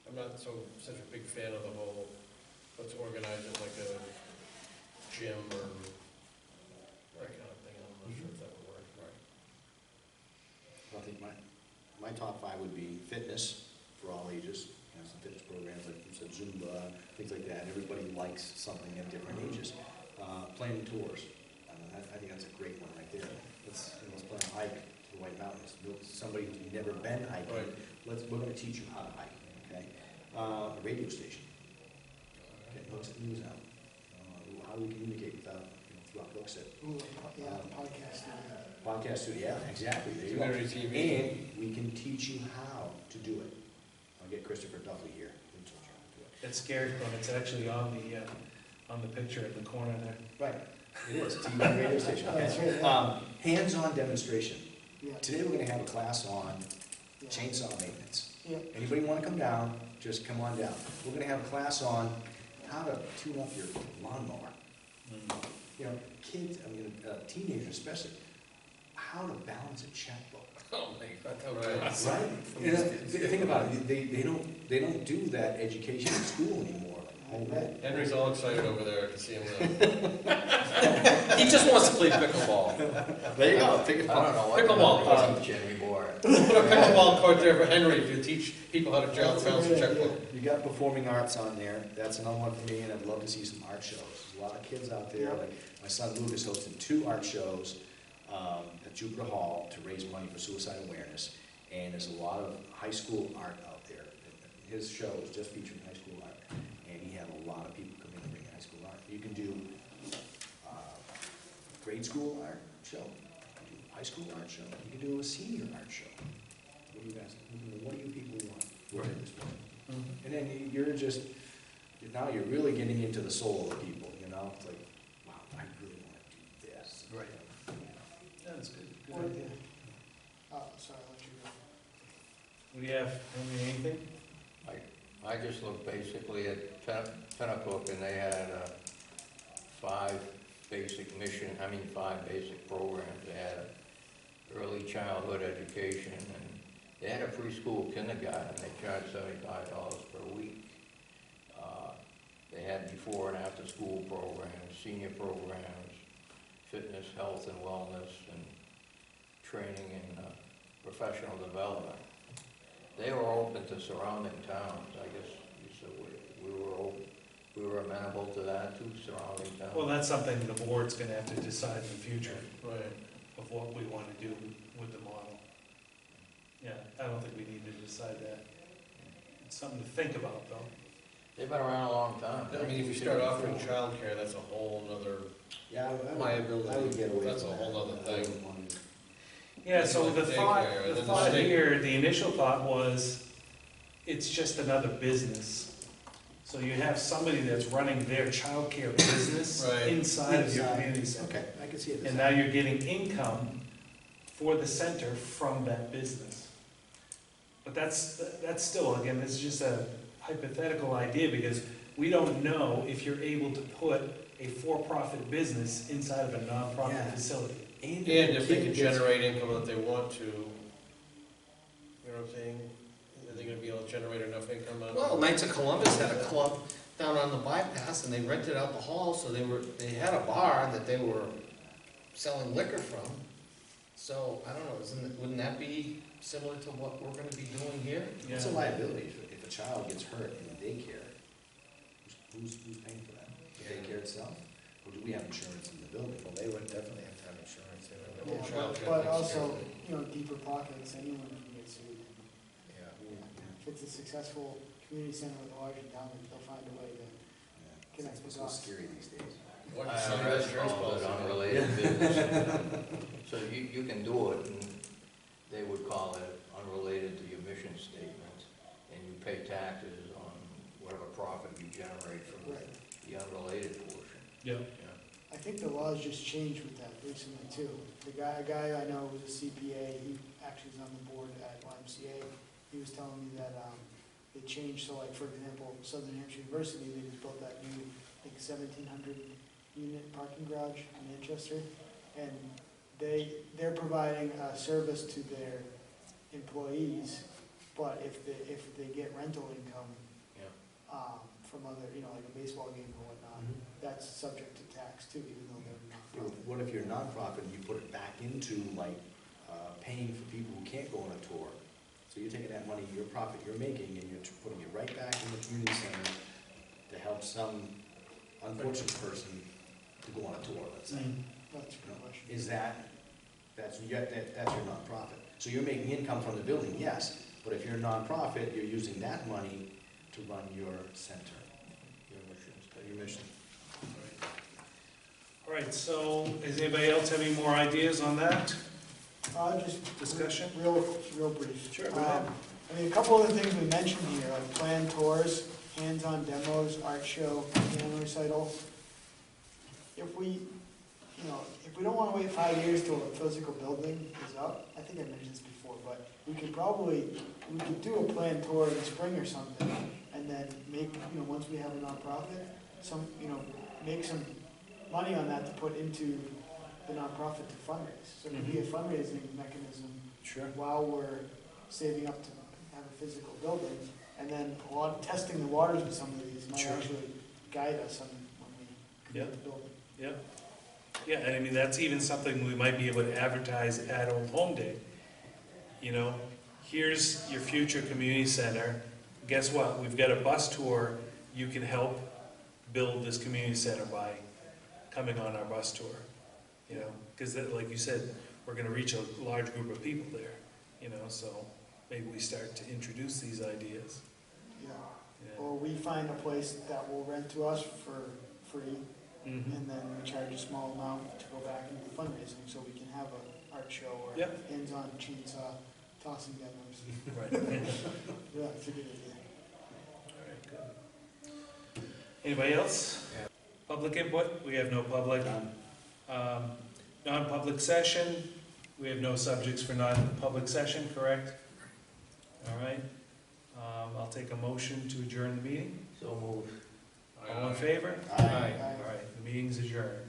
I'm not such a big fan of the whole, let's organize it like a gym or that kind of thing. I'm not sure if that would work. I think my top 5 would be fitness for all ages, you know, some fitness programs, like you said, Zumba, things like that. Everybody likes something at different ages. Planning tours, I think that's a great one right there. Let's plan a hike to the White Mountains. Somebody who's never been hiking, Right. we're gonna teach you how to hike, okay? A radio station, okay, Hooksett News out. How do we communicate without, throughout Hooksett? Ooh, yeah, podcast. Podcast studio, yeah, exactly, there you go. Community TV. And we can teach you how to do it. I'll get Christopher Duffy here. He'll teach you how to do it. It's scary when it's actually on the picture in the corner there. Right, it is, TV radio station, Oh, that's okay? right, Hands-on demonstration. Yeah, Today, we're gonna have a class on yeah. chainsaw maintenance. Yeah, Anybody wanna come down, just come on down. We're gonna have a class on how to tune up your lawnmower. You know, kids, teenagers especially, how to balance a checkbook. Oh my God, that was Right? You know, think about it, they don't do that education in school anymore, like home ed. Henry's all excited over there to see him now. He just wants to play pickleball. There you go, I pick don't know what Pickleball. to teach anymore. Put a pickleball court there for Henry to teach people how to balance a checkbook. You got performing arts on there, that's another one for me, and I'd love to see some art shows. There's a lot of kids out there, like my son Lucas hosted 2 art shows at Jupiter Hall to raise money for suicide awareness, and there's a lot of high school art out there. His show is just featuring high school art, and he had a lot of people come in and bring high school art. You can do grade school art show, you can do high school art show, you can do a senior art show. What do you guys, what do you people want? We're in this one. And then now you're really getting into the soul of the people, you know? It's like, wow, I really want to do this. Right. You know? That's good. Or, Good idea. oh, sorry, I'll let you go. What do you have, anything? I just looked basically at Pennacook, and they had 5 basic programs. They had early childhood education, and they had a preschool kindergarten. They charged $75 per week. They had before and after school programs, senior programs, fitness, health and wellness, and training and professional development. They were open to surrounding towns. I guess you said we were amenable to that too, surrounding towns. Well, that's something the board's gonna have to decide in the future Right. of what we wanna do with the model. Yeah, I don't think we need to decide that. It's something to think about, though. They've been around a long time. I mean, if you start offering childcare, that's a whole nother, Yeah, Liability. I would get away That's from a whole that. nother I thing. wouldn't want to- Yeah, so Like the thought, daycare, and the then the thought state- here, the initial thought was, it's just another business. So you have somebody that's running their childcare business Right. inside of your Inside. community center. Okay, I can see it. And now you're getting income for the center from that business. But that's still, again, this is just a hypothetical idea, because we don't know if you're able to put a for-profit business inside of a nonprofit Yeah. facility. and if they can generate income that they want to, you know, thing? Are they gonna be able to generate enough income out of it? Well, Knights of Columbus had a club down on the bypass, and they rented out the hall, so they had a bar that they were selling liquor from. So, I don't know, wouldn't that be similar to what we're gonna be doing here? It's a liability. If a child gets hurt in the daycare, who's paying for that? The daycare itself? Or do we have insurance in the building? Well, they would definitely have to have insurance, you know. Yeah, Child's but gotta be also, secured. you know, deeper pockets, anyone can get sued. Yeah. If it's a successful community center with a large endowment, they'll find a way to connect It's the so dots. scary these days. What I does some read insurance all policy? that unrelated business. So you can do it, and they would call it unrelated to your mission statement, and you pay taxes on whatever profit you generate from Right. the unrelated portion. Yeah. I think the laws just changed with that recently too. A guy I know who's a CPA, he actually is on the board at YMCA. He was telling me that they changed, so like, for example, Southern Hampshire University, they just built that new, I think 1,700 unit parking garage in Manchester. And they're providing a service to their employees, but if they get rental income Yeah. from other, you know, like a baseball game or whatnot, that's subject to tax too, even though they're not. What if you're a nonprofit and you put it back into like paying for people who can't go on a tour? So you're taking that money, your profit you're making, and you're putting it right back in the community center to help some unfortunate person to go on a tour, let's say. That's a good question. Is that's your nonprofit? So you're making income from the building, yes, but if you're a nonprofit, you're using that money to run your center, your mission. All right, so does anybody else have any more ideas on that Just discussion? real brief. Sure, go ahead. I mean, a couple of the things we mentioned here, like planned tours, hands-on demos, art show, piano recital. If we don't want to wait 5 years till a physical building is up, I think I mentioned this before, but we could do a planned tour in the spring or something, and then make, once we have a nonprofit, make some money on that to put into the nonprofit to fundraise. So it could be a fundraising mechanism Sure. while we're saving up to have a physical building, and then testing the waters with some of these might Sure. actually guide us on when we Yeah. create the building. Yeah, yeah, and I mean, that's even something we might be able to advertise at Old Home Day. Here's your future community center. Guess what? We've got a bus tour. You can help build this community center by coming on our bus tour. Because like you said, we're gonna reach a large group of people there, so maybe we start to introduce these ideas. Yeah. Yeah. Or we find a place that will rent to us for free, Mhm. and then we charge a small amount to go back into fundraising, so we can have an art show or Yep. hands-on chainsaw tossing demos. Right. Yeah, it's a good idea. All right, good. Anybody else? Public input? We have no public. Non-public session? We have no subjects for non-public session, correct? All right. I'll take a motion to adjourn the meeting. So moved. All in favor? Aye. Aye. All right, the meeting's adjourned.